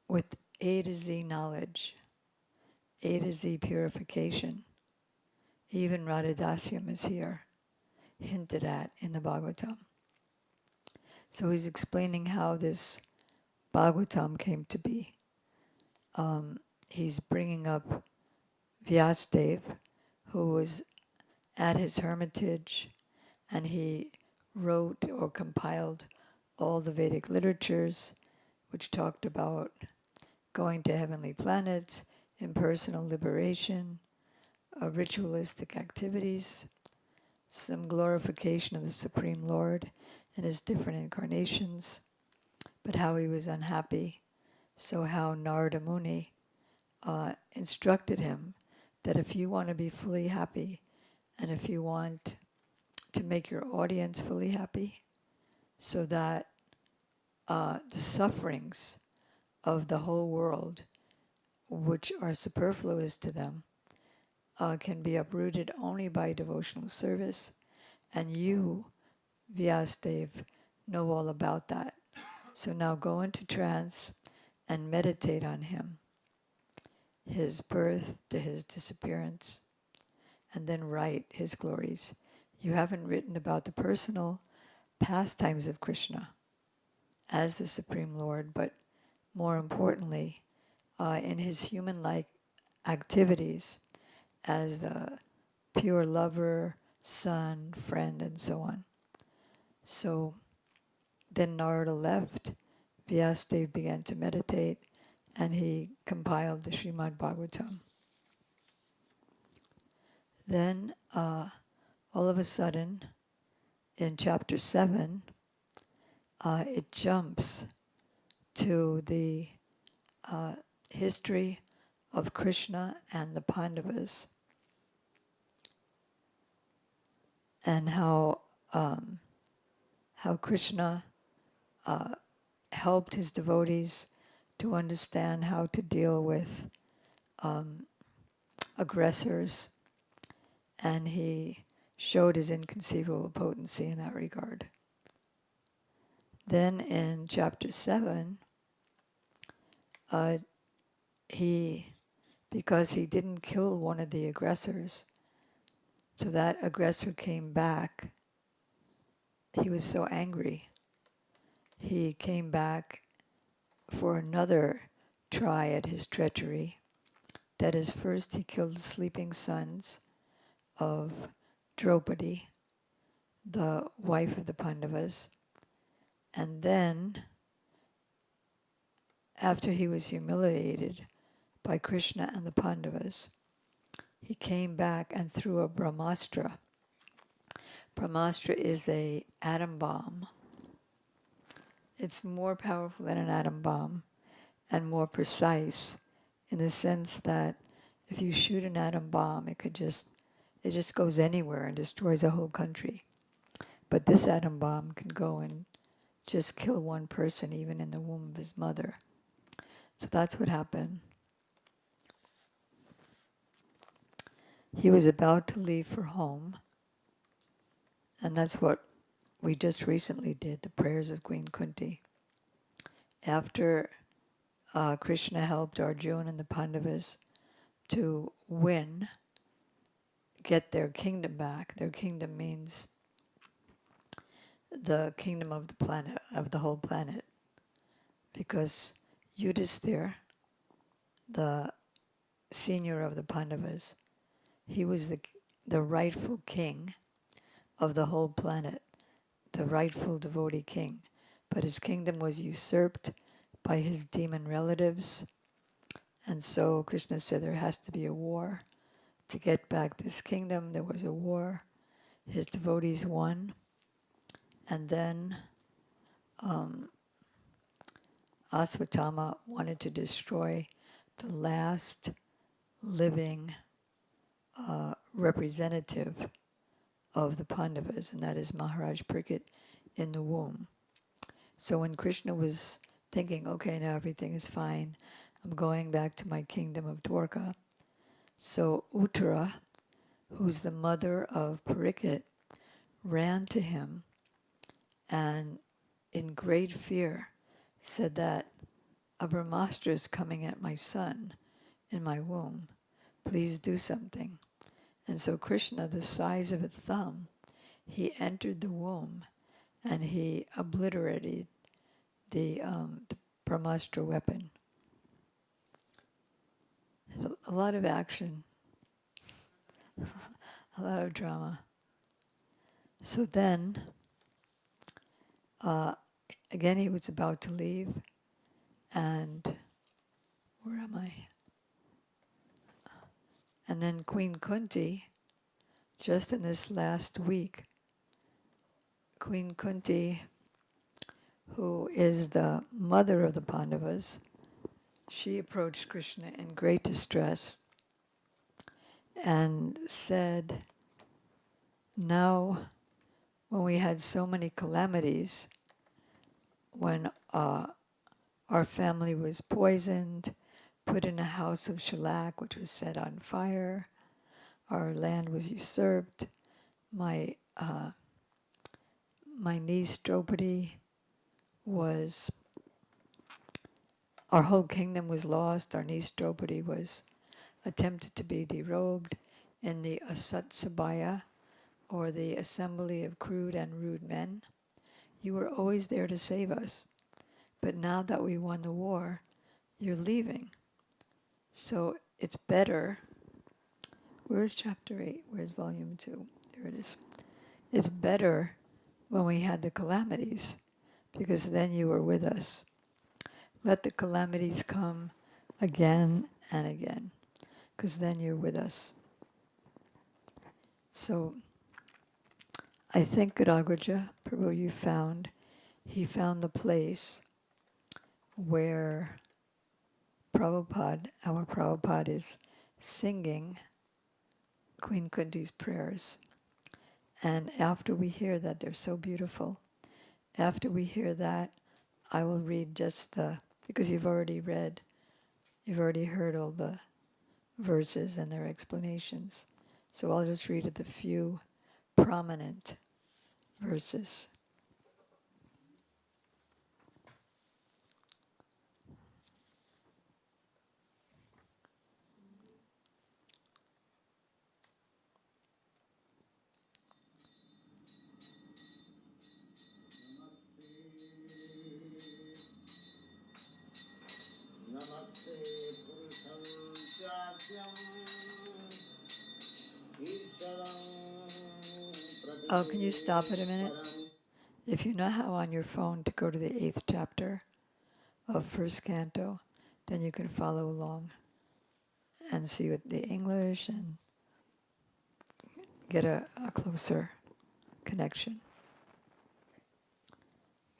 with A to Z knowledge, A to Z purification, even Radhadasyam is here, hinted at in the Bhagavatam. So he's explaining how this Bhagavatam came to be. He's bringing up Vyasadeva, who was at his hermitage, and he wrote or compiled all the Vedic literatures, which talked about going to heavenly planets, impersonal liberation, ritualistic activities, some glorification of the Supreme Lord in his different incarnations, but how he was unhappy. So how Narada Muni instructed him that if you want to be fully happy, and if you want to make your audience fully happy, so that the sufferings of the whole world, which are superfluous to them, can be uprooted only by devotional service, and you, Vyasadeva, know all about that. So now go into trance and meditate on him, his birth to his disappearance, and then write his glories. You haven't written about the personal pastimes of Krishna as the Supreme Lord, but more importantly, in his human-like activities as a pure lover, son, friend, and so on. So then Narada left, Vyasadeva began to meditate, and he compiled the Srimad Bhagavatam. Then, all of a sudden, in chapter 7, it jumps to the history of Krishna and the Pandavas, and how Krishna helped his devotees to understand how to deal with aggressors, and he showed his inconceivable potency in that regard. Then in chapter 7, because he didn't kill one of the aggressors, so that aggressor came back. He was so angry. He came back for another try at his treachery. That is, first he killed the sleeping sons of Draupadi, the wife of the Pandavas, and then, after he was humiliated by Krishna and the Pandavas, he came back and threw a Brahmastra. Brahmastra is an atom bomb. It's more powerful than an atom bomb and more precise, in the sense that if you shoot an atom bomb, it just goes anywhere and destroys a whole country. But this atom bomb can go and just kill one person, even in the womb of his mother. So that's what happened. He was about to leave for home, and that's what we just recently did, the prayers of Queen Kunti. After Krishna helped Arjuna and the Pandavas to get their kingdom back. Their kingdom means the kingdom of the planet, of the whole planet. Because Yudhisthira, the senior of the Pandavas, he was the rightful king of the whole planet, the rightful devotee king. But his kingdom was usurped by his demon relatives. And so Krishna said there has to be a war to get back this kingdom. There was a war. His devotees won. And then Aswatthama wanted to destroy the last living representative of the Pandavas, and that is Maharaj Parikshit in the womb. So when Krishna was thinking, okay, now everything is fine, I'm going back to my kingdom of Dwarka. So Uttara, who's the mother of Parikshit, ran to him and in great fear said that a Brahmastra is coming at my son in my womb. Please do something. And so Krishna, the size of a thumb, he entered the womb and he obliterated the Brahmastra weapon. A lot of action, a lot of drama. So then, again he was about to leave, and where am I? And then Queen Kunti, just in this last week, Queen Kunti, who is the mother of the Pandavas, she approached Krishna in great distress and said, now when we had so many calamities, when our family was poisoned, put in a house of shellac which was set on fire, our land was usurped, my niece Draupadi was, our whole kingdom was lost, our niece Draupadi was attempted to be derobed in the Asatsabhaya, or the assembly of crude and rude men. You were always there to save us. But now that we won the war, you're leaving. So it's better. Where's chapter 8? Where's volume 2? There it is. It's better when we had the calamities, because then you were with us. Let the calamities come again and again, because then you're with us. So I think Gadagraja Prabhu, he found the place where Prabhupada, our Prabhupada, is singing Queen Kunti's prayers. And after we hear that, they're so beautiful. After we hear that, I will read just because you've already heard all the verses and their explanations. So I'll just read the few prominent verses. Oh, can you stop it a minute? If you know how on your phone to go to the 8th chapter of first canto, then you can follow along and see with the English and get a closer connection.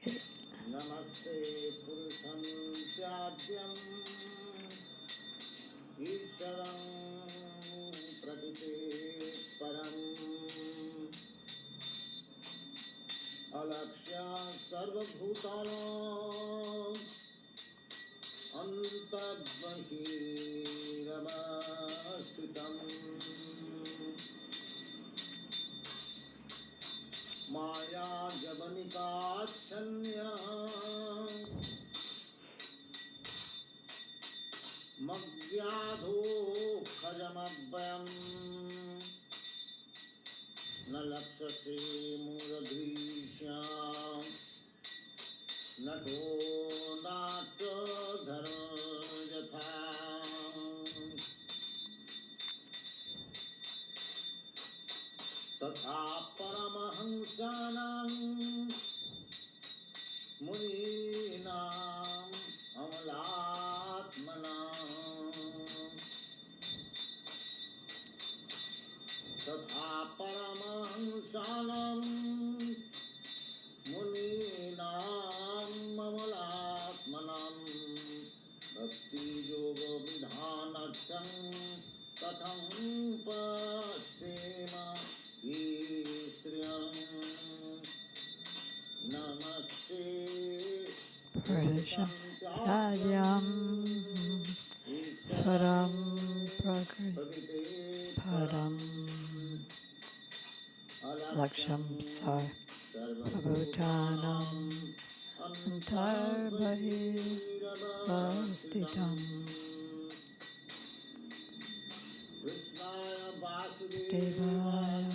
Okay. अलक्ष्य सर्वभूतानां अन्तर्बहिरवस्थितं माया जवनिकाच्छन्य मग्व्याधोक्षजमव्ययम् न लक्ष्यसे मूलधीश्याम् नटो नाट्यधर्म यथा तथा परमहंसानां मुनीनाम् अमलात्मनां तथा परमहंसानां मुनीनाम् अमलात्मनां भक्तियोगविधानार्थं कथं पश्येम ईश्वरं नमस्ते Pradesham Sadyam Swaram Prakriti Param Laksham Sarvabhutanam Antarbahirvastitam Devaya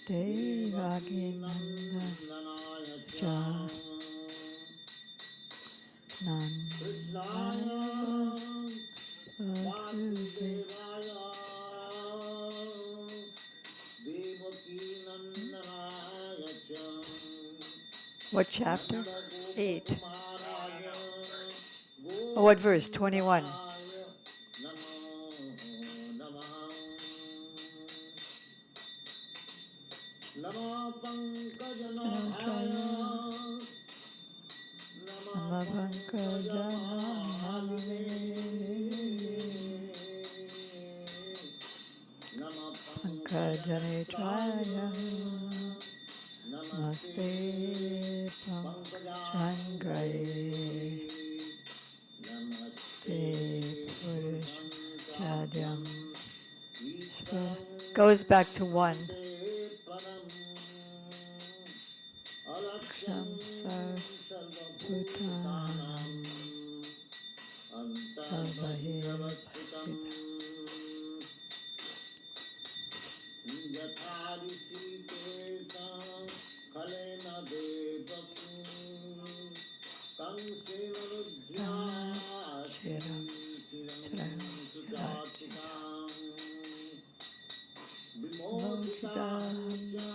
Devakinanda Cha Nandaya Vasudevaya What chapter? 8. Oh, what verse? 21. Pankajanetraya Namaste Pankajangraye Namaste Purushadhyam Goes back to 1. Laksham Sarvabhutanam Antarbahirvastitam Chiram Vimochitahamsa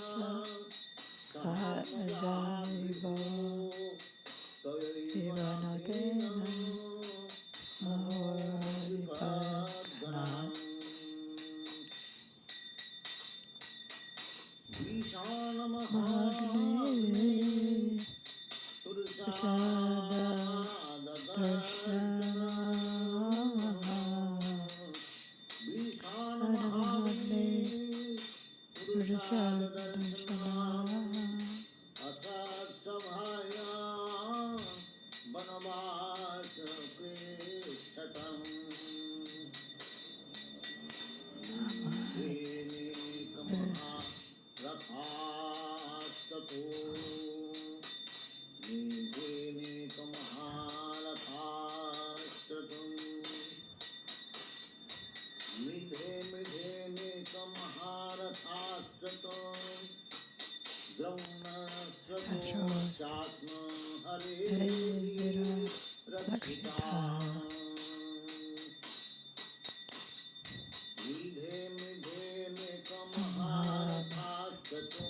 Sadanivo Ivanatena Mahavaripadana शतं रथास्ततो मिथेनेकमहारथास्ततो द्रौणस्रतोश्चात्म हरे रक्षिता मिथेनेकमहारथास्ततो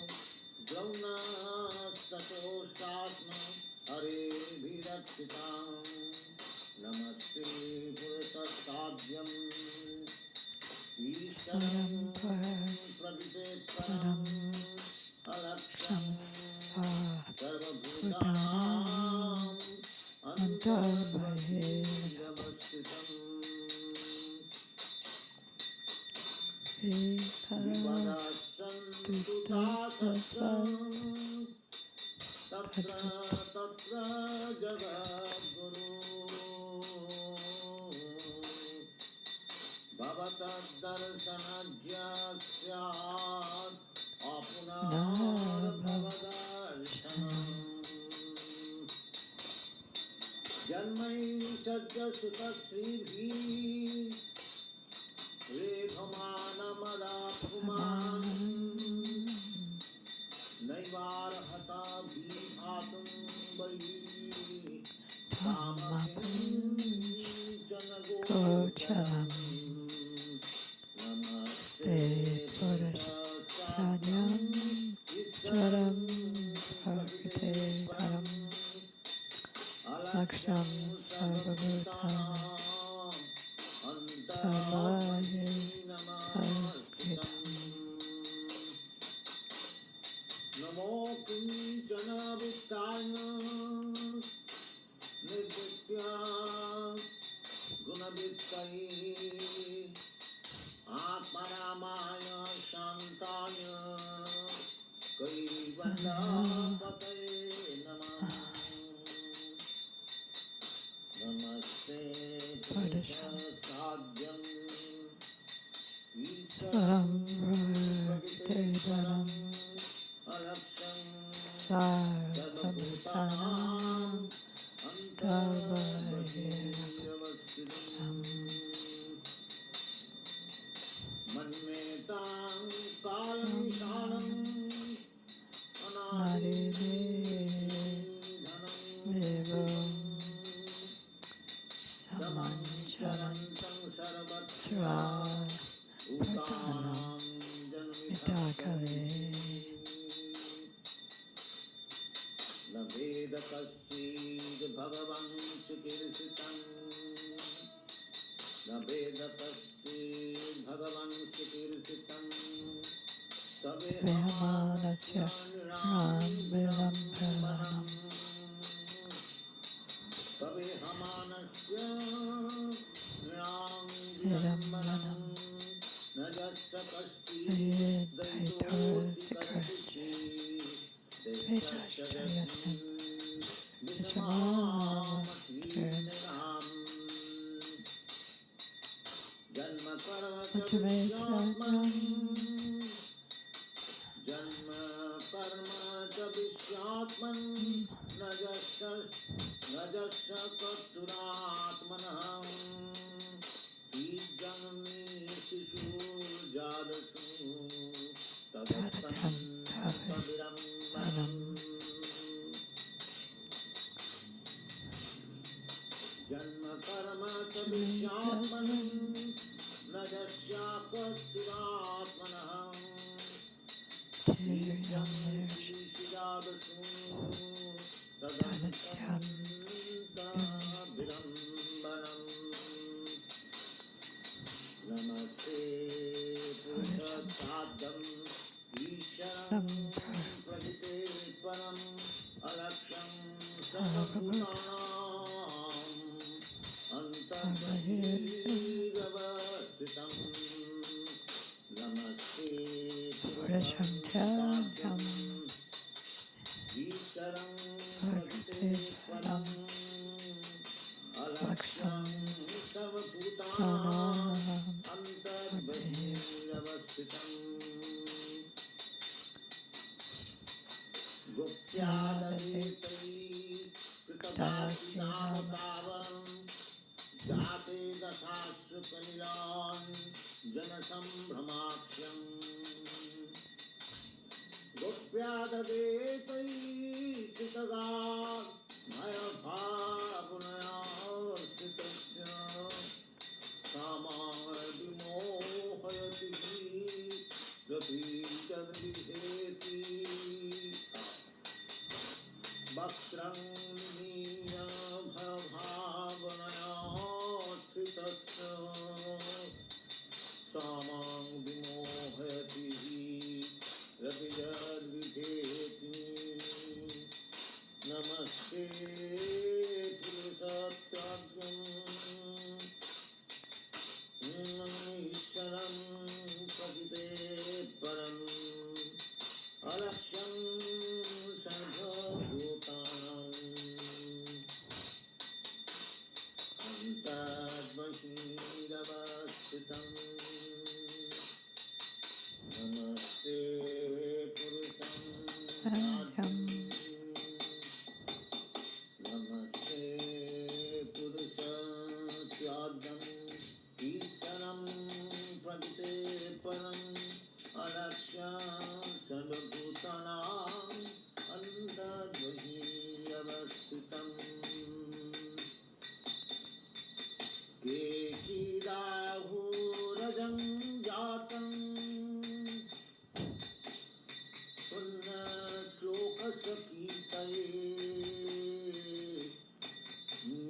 द्रौणस्रतोश्चात्म हरे विरक्षिता नमस्ते पुरुषस्ताभ्यम् ईश्वरं प्रदितेत्परम् अलक्षं सर्वभूतानाम् अन्तर्बहिरवस्थितम् विपदसन्तु दासस्वं तत्र तत्र जगद्गुरु भवतद्दर्शनज्ञ स्यात् अपुनर्भवदर्शनम् जन्मैषद्यसुतश्रीभिः रेखमानमदापुमान् नैवार्हता विभातुं बहिः गोचरम् नमस्ते पुरुषाद्यं ईश्वरं प्रकृतेपरम् अलक्ष्यं सर्वभूतानाम् अन्तर्बहिरवस्थितम् नमो किञ्चन वित्ताय निर्विद्या गुणवित्तये आत्मरामाय शान्ताय कैवल्यापतये नमः नमस्ते पुरुषसाध्यम् ईश्वरं प्रकृतेपरम् अलक्ष्यं सर्वभूतानाम् अन्तर्बहिरवस्थितम् मन्मेतां कालनिशानम् अनादिधनं समञ्चरन्तं सर्वत्र भूतानां जन्मिताकले न वेद कश्चिद् भगवन् चिकीर्षितम् न वेद कश्चिद् भगवन् चिकीर्षितम् वेहमानस्य विलम्बनम् तवेहमानस्य विलम्बनम् न यस्य कश्चिद् दैतोऽसि कश्चित् विशेषयस्मिन् जन्म कर्म च विश्वात्मन् न यस्य कर्तुरात्मनः जननी शिशुर्जातसु तदर्थम् जन्म कर्म च विश्वात्मन् न यस्य कर्तुरात्मनः शिशुर्जातसु तदर्थम् नमस्ते पुरुषोत्तमम् ईश्वरं प्रकृतेपरम् अलक्ष्यं सर्वभूतानाम् अन्तर्बहिरवस्थितम् नमस्ते पुरुषोत्तमम् ईश्वरं प्रकृतेपरम् अलक्ष्यं सम्भ्रमाख्यम् गोप्याददेतैकृतगा मयभावनयार्चितस्य कामाविमोहयति रतिजद्विहेति वक्त्रं नीयभभावनयार्चितस्य कामां विमोहयति रतिजद्विहेति नमस्ते पुरुषत्याज्ञम् ईश्वरं प्रकृते परम् अलक्ष्यं सर्वभूतानाम् अन्तर्बहिरवस्थितम् नमस्ते पुरुषं त्याज्ञम् नमस्ते पुरुषत्याज्ञम् ईश्वरं प्रकृते परम् अलक्ष्यं सर्वभूतानाम् अन्तर्बहिरवस्थितम् केचिदाहुरजं जातं पुण्यश्लोकसकीर्तये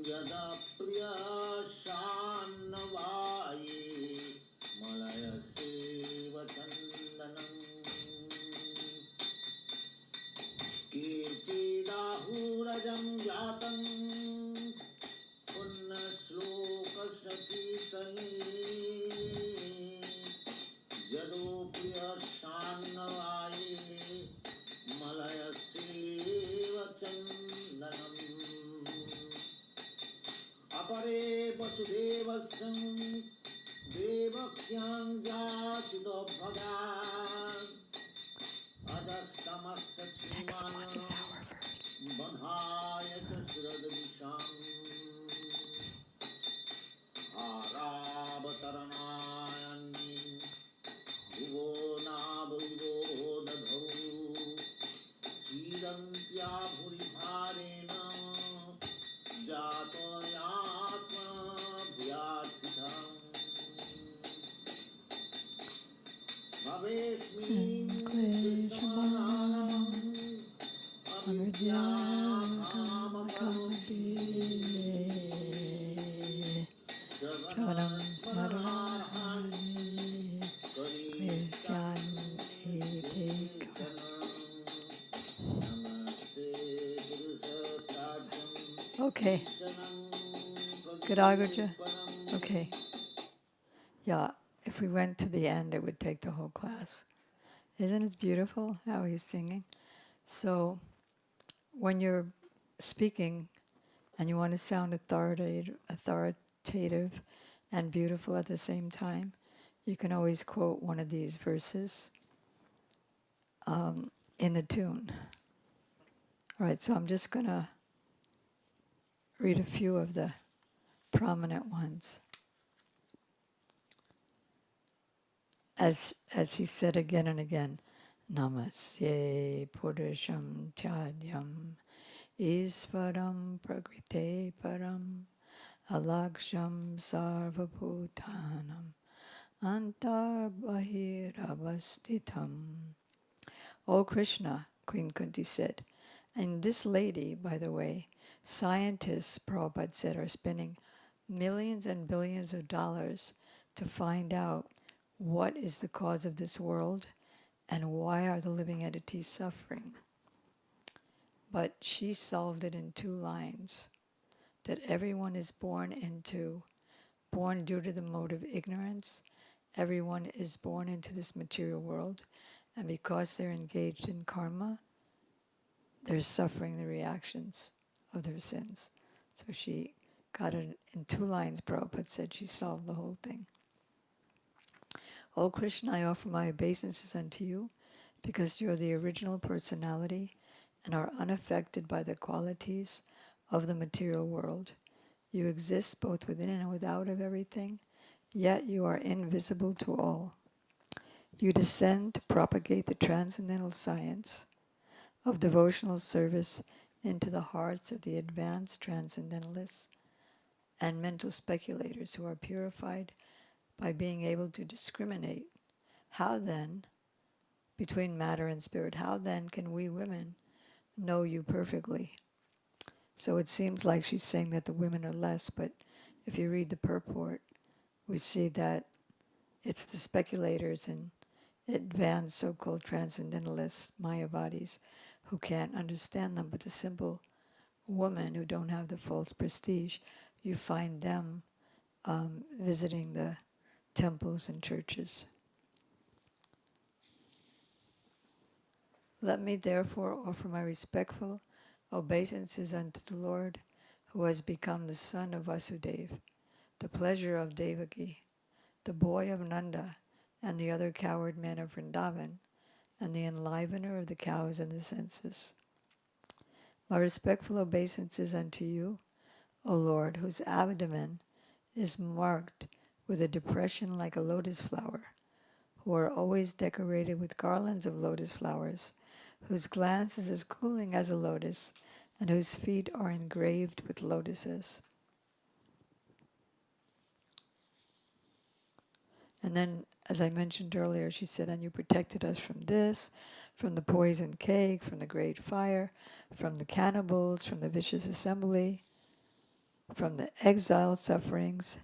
यदा प्रियशान्नवाये मलयसेव चन्दनम् केचिदाहुरजं जातं पुण्यश्लोकसकीर्तये यदो प्रियशान्नवाये मलयसेव चन्दनम् अपरे वसुदेवस्य देवक्यां जासितो भगान् अधस्तमस्य Next one is क्षीमान् our verse. बधाय च शिरदृशाम् आरावतरणायन्नि भुवो नाभुवो दधौ क्षीरन्त्या भूरिभारेण जातो यात्मा भूयात्थितम् भवेस्मिन् क्लेशमानम् अविद्याकामकामभिः श्रवणं स्मरणानि क्लेशान्ति Okay. Good, Agaja? Okay. Yeah, if we went to the end, it would take the whole class. Isn't it beautiful how he's singing? So, when you're speaking and you want to sound authoritative and beautiful at the same time, you can always quote one of these verses in the tune. All right, so I'm just going to read a few of the prominent ones. As he said again and again, Namasye Purusham Tyadyam Isvaram Prakrite Param Alaksham Sarvabhutanam Antar Bahiravastitam. O Krishna, Queen Kunti said. And this lady, by the way, scientists, Prabhupada said, are spending millions and billions of dollars to find out what is the cause of this world and why are the living entities suffering. But she solved it in 2 lines, that everyone is born due to the mode of ignorance. Everyone is born into this material world, and because they're engaged in karma, they're suffering the reactions of their sins. So she got it in 2 lines. Prabhupada said she solved the whole thing. O Krishna, I offer my obeisances unto you because you are the original personality and are unaffected by the qualities of the material world. You exist both within and without of everything, yet you are invisible to all. You descend to propagate the transcendental science of devotional service into the hearts of the advanced transcendentalists and mental speculators who are purified by being able to discriminate. How then, between matter and spirit, how then can we women know you perfectly? So it seems like she's saying that the women are less, but if you read the purport, we see that it's the speculators and advanced so-called transcendentalists, Mayavadis, who can't understand them, but the simple women who don't have the false prestige, you find them visiting the temples and churches. Let me therefore offer my respectful obeisances unto the Lord, who has become the son of Vasudeva, the pleasure of Devaki, the boy of Nanda, and the other coward men of Vrindavan, and the enlivener of the cows and the senses. My respectful obeisances unto you, O Lord, whose abdomen is marked with a depression like a lotus flower, who are always decorated with garlands of lotus flowers, whose glance is as cooling as a lotus, and whose feet are engraved with lotuses. And then, as I mentioned earlier, she said, and you protected us from this, from the poison cake, from the great fire, from the cannibals, from the vicious assembly, from the exile sufferings,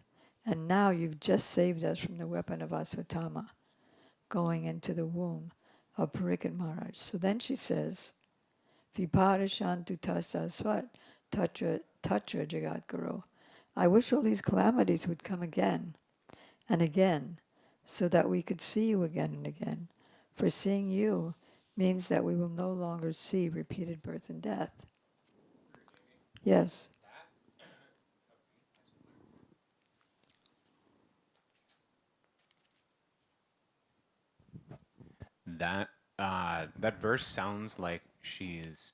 and now you've just saved us from the weapon of Asvatthama, going into the womb of Pariksit Maharaj. So then she says, Viparashantu tasa swat tatra jagat guru. I wish all these calamities would come again and again, so that we could see you again and again. For seeing you means that we will no longer see repeated birth and death. Yes. That verse sounds like she's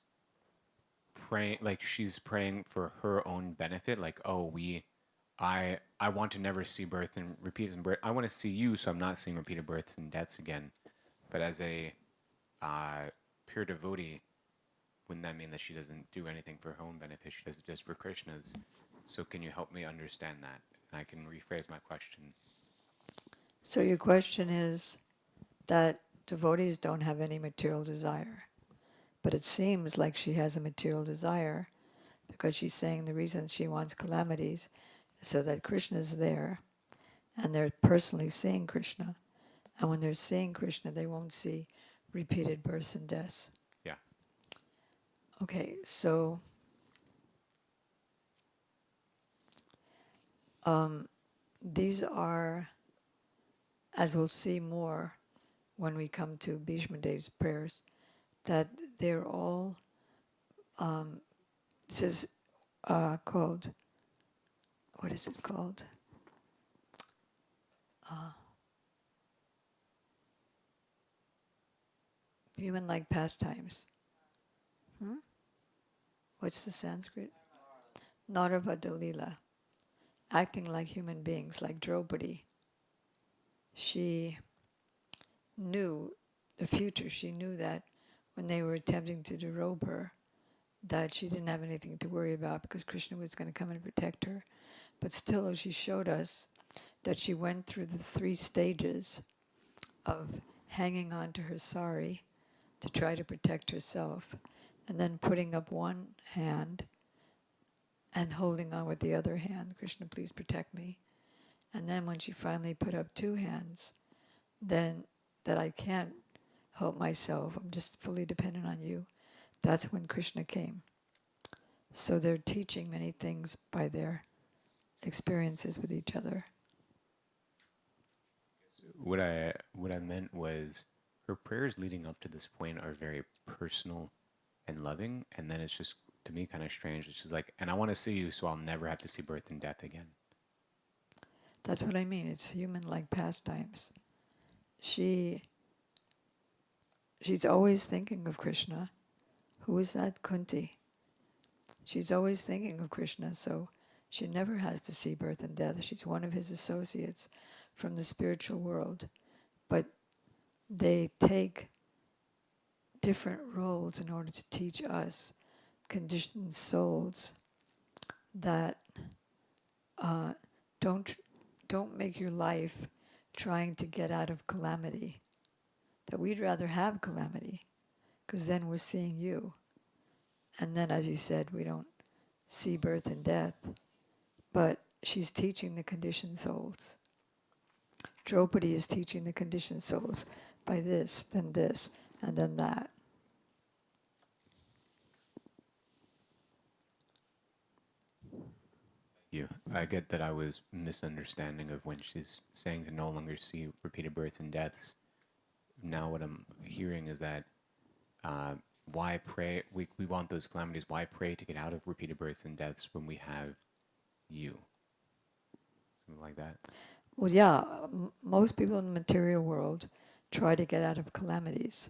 praying for her own benefit. Like, oh, I want to never see birth and repeated birth. I want to see you, so I'm not seeing repeated births and deaths again. But as a pure devotee, wouldn't that mean that she doesn't do anything for her own benefit? She does it just for Krishna's. So can you help me understand that? And I can rephrase my question. So your question is that devotees don't have any material desire. But it seems like she has a material desire because she's saying the reason she wants calamities is so that Krishna is there and they're personally seeing Krishna. And when they're seeing Krishna, they won't see repeated births and deaths. Yeah. Okay, so these are, as we'll see more when we come to Bhishma Dev's prayers, that they're all, this is called, what is it called? Human-like pastimes. What's the Sanskrit? Naravadalila. Acting like human beings, like Draupadi. She knew the future. She knew that when they were attempting to derobe her, that she didn't have anything to worry about because Krishna was going to come and protect her. But still, she showed us that she went through the 3 stages of hanging on to her sari to try to protect herself, and then putting up one hand and holding on with the other hand, Krishna, please protect me. And then when she finally put up 2 hands, then that I can't help myself, I'm just fully dependent on you, that's when Krishna came. So they're teaching many things by their experiences with each other. What I meant was her prayers leading up to this point are very personal and loving, and then it's just, to me, kind of strange. It's just like, and I want to see you so I'll never have to see birth and death again. That's what I mean. It's human-like pastimes. She's always thinking of Krishna. Who is that? Kunti. She's always thinking of Krishna, so She never has to see birth and death. She's one of his associates from the spiritual world. But they take different roles in order to teach us conditioned souls that uh, don't don't make your life trying to get out of calamity. That we'd rather have calamity, because then we're seeing you. And then, as you said, we don't see birth and death. But she's teaching the conditioned souls. Draupadi is teaching the conditioned souls by this, and then that. You. I get that I was misunderstanding of when she's saying to no longer see repeated births and deaths. Now what I'm hearing is that why pray? We want those calamities. Why pray to get out of repeated births and deaths when we have you? Something like that. Well, yeah, most people in the material world try to get out of calamities.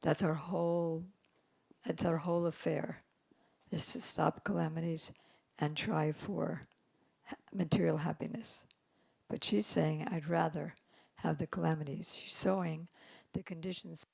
That's our whole affair, is to stop calamities and try for material happiness. But she's saying, I'd rather have the calamities. She's showing the conditions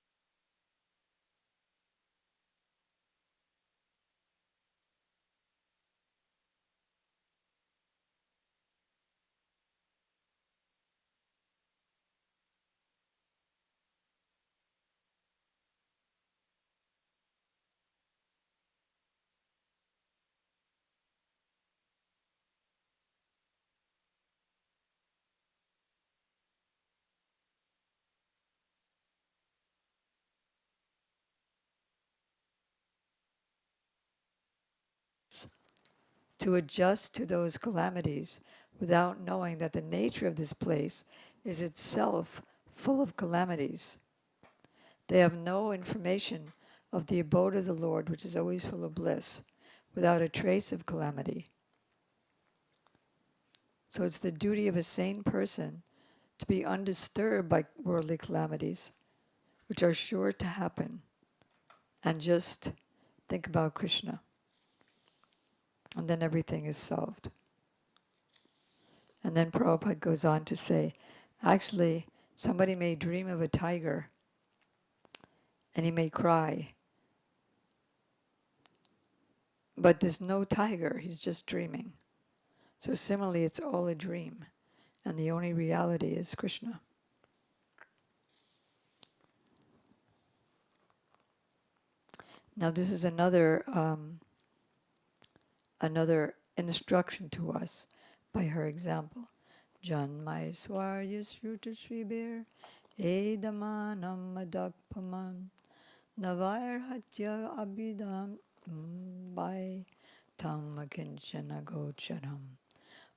to adjust to those calamities without knowing that the nature of this place is itself full of calamities. They have no information of the abode of the Lord, which is always full of bliss, without a trace of calamity. So it's the duty of a sane person to be undisturbed by worldly calamities, which are sure to happen, and just think about Krishna. And then everything is solved. And then Prabhupada goes on to say, actually, somebody may dream of a tiger, and he may cry. But there's no tiger, he's just dreaming. So similarly, it's all a dream, and the only reality is Krishna. Now this is another instruction to us by her example. Janmai swarya sruta shribir edamanam adakpaman navair hatya abhidam by tam akinchana gocharam.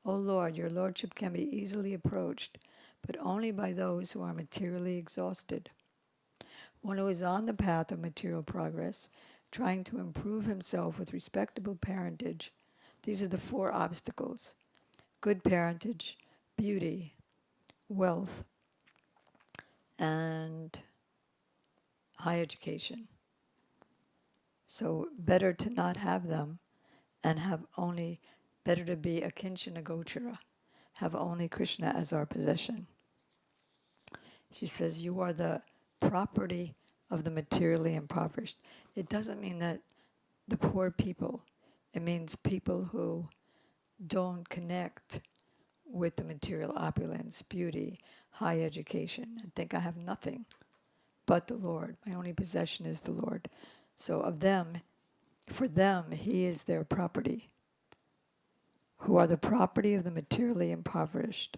O Lord, your lordship can be easily approached, but only by those who are materially exhausted. One who is on the path of material progress, trying to improve himself with respectable parentage. These are the four obstacles: good parentage, beauty, wealth, and high education. So better to not have them and have only, better to be a kinchana gochara, have only Krishna as our possession. She says, you are the property of the materially impoverished. It doesn't mean that the poor people, it means people who don't connect with the material opulence, beauty, high education, and think I have nothing but the Lord. My only possession is the Lord. So of them, for them, He is their property, who are the property of the materially impoverished.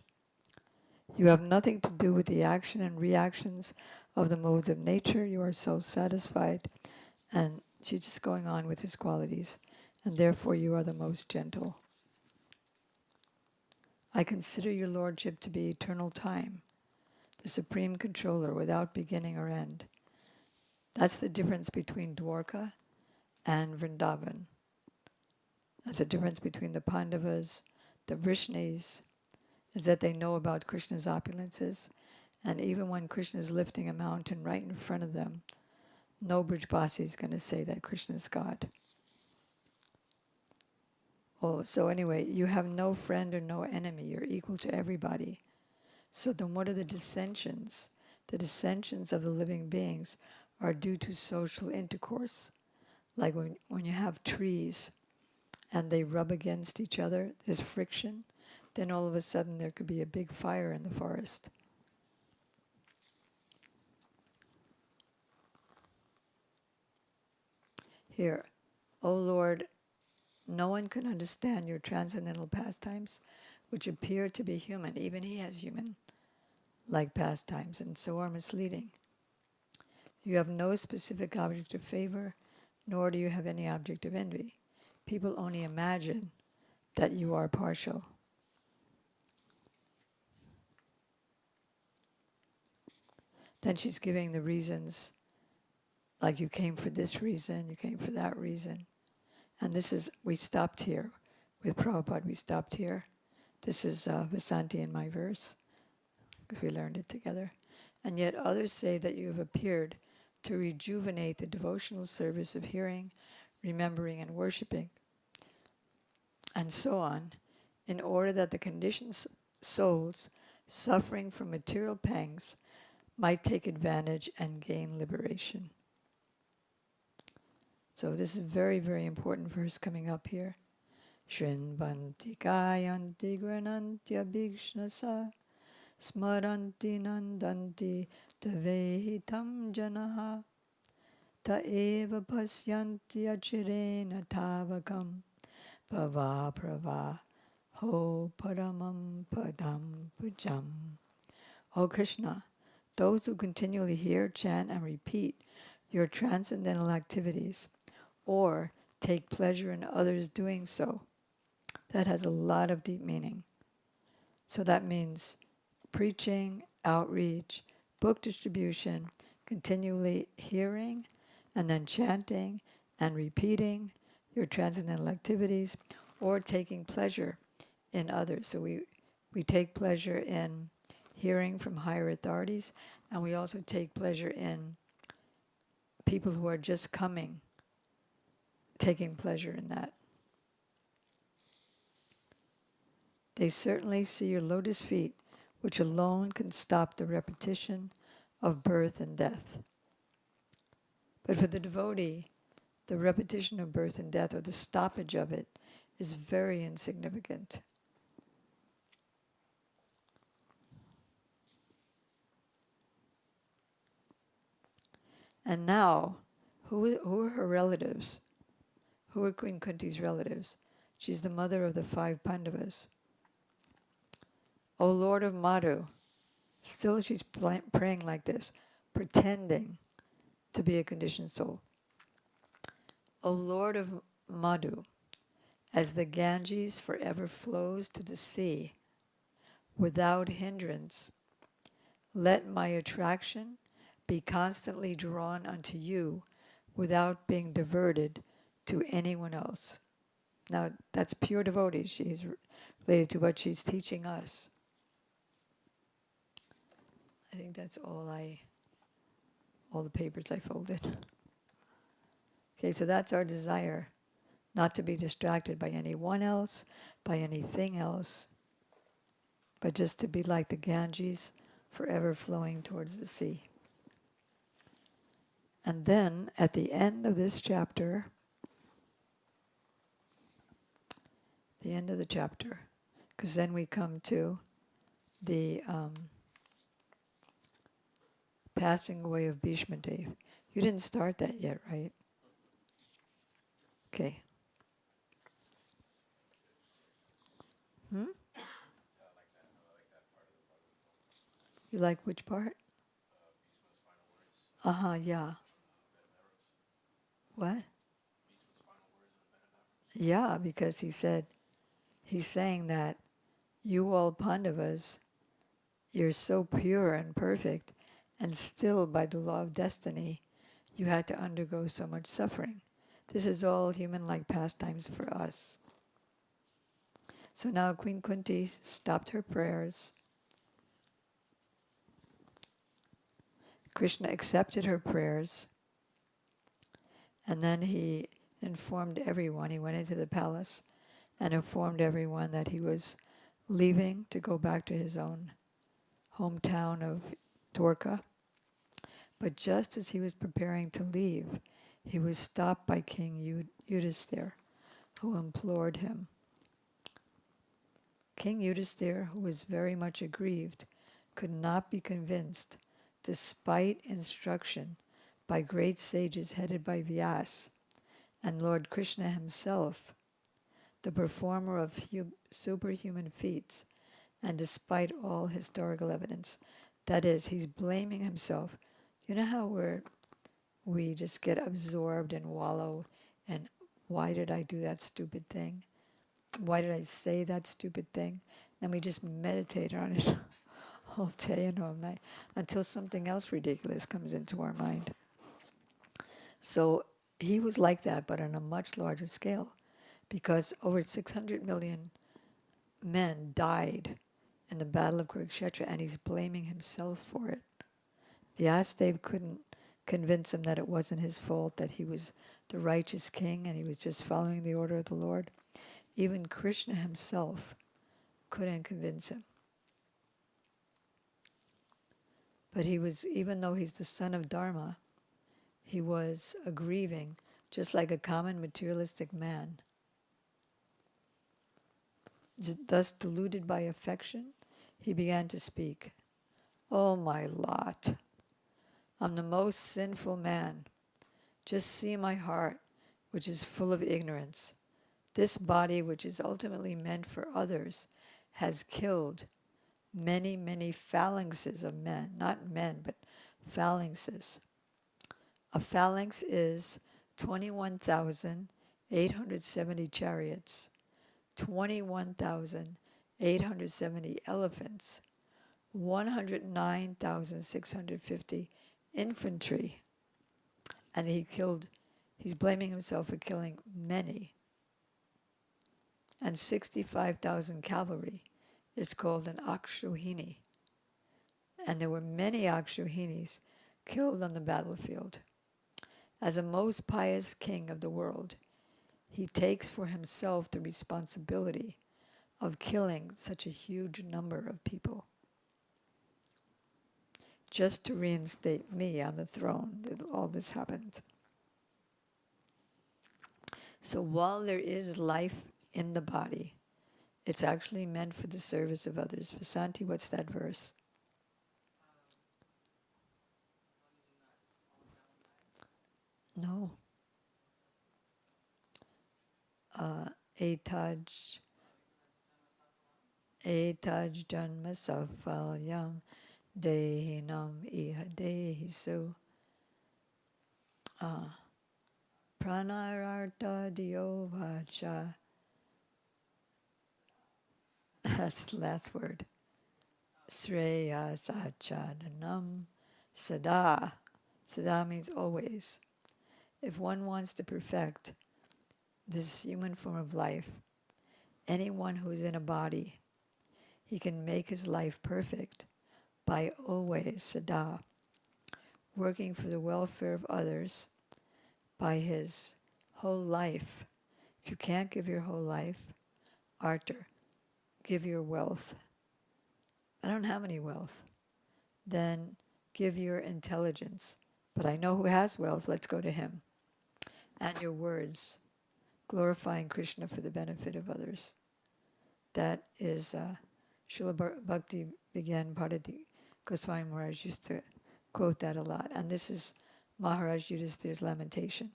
You have nothing to do with the action and reactions of the modes of nature. You are so satisfied. And she's just going on with his qualities. And therefore you are the most gentle. I consider your lordship to be eternal time, the supreme controller without beginning or end. That's the difference between Dwarka and Vrindavan. That's the difference between the Pandavas, the Vrishnis, is that they know about Krishna's opulences. And even when Krishna is lifting a mountain right in front of them, no Brijbasi is going to say that Krishna is God. Oh, so anyway, you have no friend or no enemy. You're equal to everybody. So then what are the dissensions? The dissensions of the living beings are due to social intercourse. Like when you have trees and they rub against each other, there's friction, then all of a sudden there could be a big fire in the forest. Here, O Lord, no one can understand your transcendental pastimes, which appear to be human. Even he has human-like pastimes, and so are misleading. You have no specific object of favor, nor do you have any object of envy. People only imagine that you are partial. Then she's giving the reasons, like you came for this reason, you came for that reason. And this is, we stopped here. With Prabhupada, we stopped here. This is Vasanti and my verse, because we learned it together. And yet others say that you have appeared to rejuvenate the devotional service of hearing, remembering, and worshiping, and so on, in order that the conditioned souls suffering from material pangs might take advantage and gain liberation. So this is very, very important verse coming up here. Shrinvanti kayanti grananti abhikshnasa smaranti nandanti tavehitam janaha ta eva pasyanti achirena tavakam bhava prava ho paramam padam pujam. O Krishna, those who continually hear, chant, and repeat your transcendental activities, or take pleasure in others doing so, that has a lot of deep meaning. So that means preaching, outreach, book distribution, continually hearing, and then chanting and repeating your transcendental activities, or taking pleasure in others. So we take pleasure in hearing from higher authorities, and we also take pleasure in people who are just coming, taking pleasure in that. They certainly see your lotus feet, which alone can stop the repetition of birth and death. But for the devotee, the repetition of birth and death, or the stoppage of it, is very insignificant. And now, who are her relatives? Who are Queen Kunti's relatives? She's the mother of the 5 Pandavas. O Lord of Madhu, still she's praying like this, pretending to be a conditioned soul. O Lord of Madhu, as the Ganges forever flows to the sea without hindrance, let my attraction be constantly drawn unto you without being diverted to anyone else. Now, that's pure devotee. She's related to what she's teaching us. I think that's all the papers I folded. Okay, so that's our desire, not to be distracted by anyone else, by anything else, but just to be like the Ganges, forever flowing towards the sea. And then, at the end of this chapter, the end of the chapter, because then we come to the passing away of Bhishma Dev. You didn't start that yet, right? Okay. You like which part? Yeah. What? Yeah, because he's saying that you all Pandavas, you're so pure and perfect, and still by the law of destiny, you had to undergo so much suffering. This is all human-like pastimes for us. So now Queen Kunti stopped her prayers. Krishna accepted her prayers, and then he informed everyone. He went into the palace and informed everyone that he was leaving to go back to his own hometown of Dwarka. But just as he was preparing to leave, he was stopped by King Yudhisthira, who implored him. King Yudhisthira, who was very much aggrieved, could not be convinced, despite instruction by great sages headed by Vyas and Lord Krishna himself, the performer of superhuman feats, and despite all historical evidence. That is, he's blaming himself. You know how we just get absorbed and wallow and why did I do that stupid thing? Why did I say that stupid thing? Then we just meditate on it all day and all night until something else ridiculous comes into our mind. So he was like that, but on a much larger scale, because over 600 million men died in the Battle of Kurukshetra, and he's blaming himself for it. Vyasadeva couldn't convince him that it wasn't his fault, that he was the righteous king and he was just following the order of the Lord. Even Krishna himself couldn't convince him. But he was, even though he's the son of Dharma, he was grieving, just like a common materialistic man. Thus, deluded by affection, he began to speak. Oh, my lot! I'm the most sinful man. Just see my heart, which is full of ignorance. This body, which is ultimately meant for others, has killed many, many phalanxes of men. Not men, but phalanxes. A phalanx is 21,870 chariots, 21,870 elephants, 109,650 infantry. And he's blaming himself for killing many. And 65,000 cavalry is called an Akshuhini. And there were many Akshuhinis killed on the battlefield. As a most pious king of the world, he takes for himself the responsibility of killing such a huge number of people, just to reinstate me on the throne. That all this happened. So while there is life in the body, it's actually meant for the service of others. Vasanti, what's that verse? No. Etaj janma safalyam dehinam iha dehisu pranarartha diyo vacha. That's the last word. Sreya sachadanam sada. Sada means always. If one wants to perfect this human form of life, anyone who is in a body, he can make his life perfect by always, sada, working for the welfare of others by his whole life. If you can't give your whole life, Arthur, give your wealth. I don't have any wealth. Then give your intelligence. But I know who has wealth, let's go to him. And your words, glorifying Krishna for the benefit of others. That is, Srila Bhakti Vigyan Bharati Goswami Maharaj used to quote that a lot. And this is Maharaj Yudhisthira's lamentation.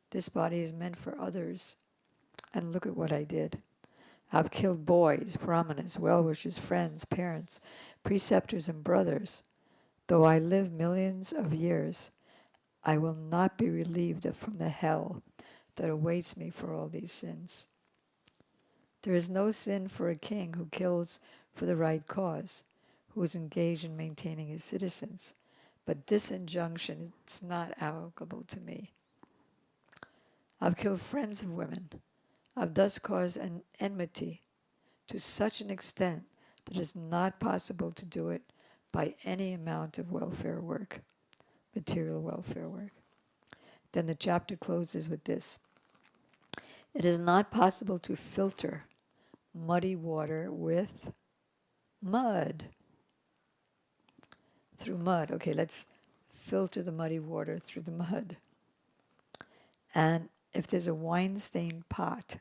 This body is meant for others. And look at what I did. I've killed boys, brahmanas, well-wishers, friends, parents, preceptors, and brothers. Though I live millions of years, I will not be relieved from the hell that awaits me for all these sins. There is no sin for a king who kills for the right cause, who is engaged in maintaining his citizens. But this injunction is not applicable to me. I've killed friends of women. I've thus caused an enmity to such an extent that it is not possible to do it by any amount of welfare work, material welfare work. Then the chapter closes with this. It is not possible to filter muddy water with mud. Through mud. Okay, let's filter the muddy water through the mud. And if there's a wine-stained pot,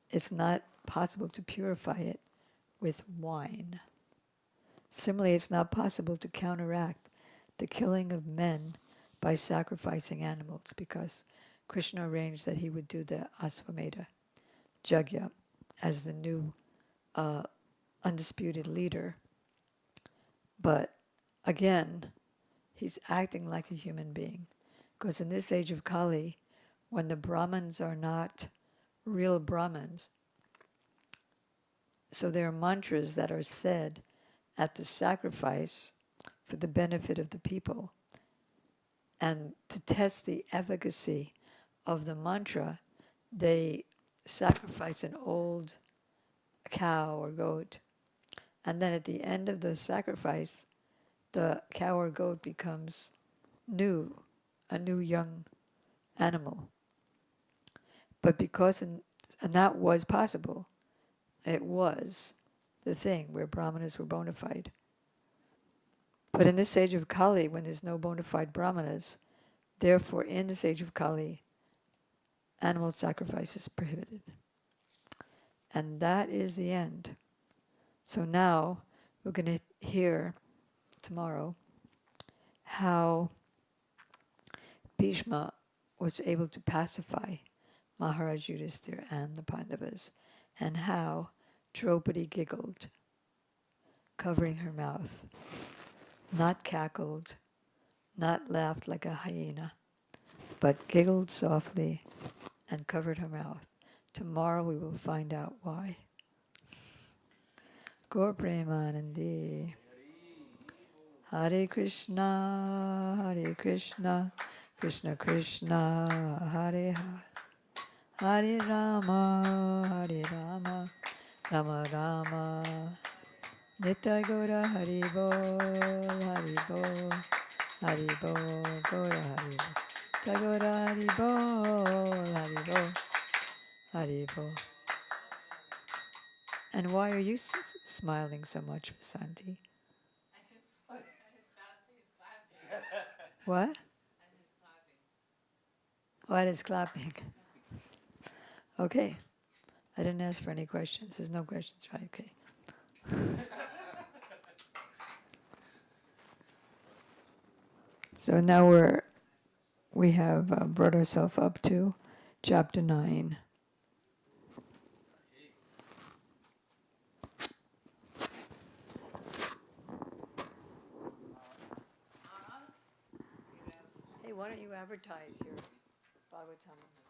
it's not possible to purify it with wine. Similarly, it's not possible to counteract the killing of men by sacrificing animals, because Krishna arranged that he would do the Asvamedha Yajna as the new undisputed leader. But again, he's acting like a human being. Because in this age of Kali, when the Brahmins are not real Brahmins, so there are mantras that are said at the sacrifice for the benefit of the people. And to test the efficacy of the mantra, they sacrifice an old cow or goat. And then at the end of the sacrifice, the cow or goat becomes new, a new young animal. But because, and that was possible, it was the thing where brahmanas were bona fide. But in this age of Kali, when there's no bona fide brahmanas, therefore in this age of Kali, animal sacrifice is prohibited. And that is the end. So now we're going to hear tomorrow how Bhishma was able to pacify Maharaj Yudhisthira and the Pandavas, and how Draupadi giggled, covering her mouth, not cackled, not laughed like a hyena, but giggled softly and covered her mouth. Tomorrow we will find out why. Gaur Premanandi. Hare Krishna, Krishna Krishna, Hare Hare. Hare Rama, Rama Rama, Nitya Gora Hari Bol, Hari Bol, Hari Bol, Gora Hari Bol, Nitya Gora Hari Bol, Hari Bol, Hari Bol. And why are you smiling so much, Vasanti? What? What is clapping? Okay. I didn't ask for any questions. There's no questions, right? Okay. So now we have brought ourselves up to chapter 9. Hey, why don't you advertise your Bhagavatam?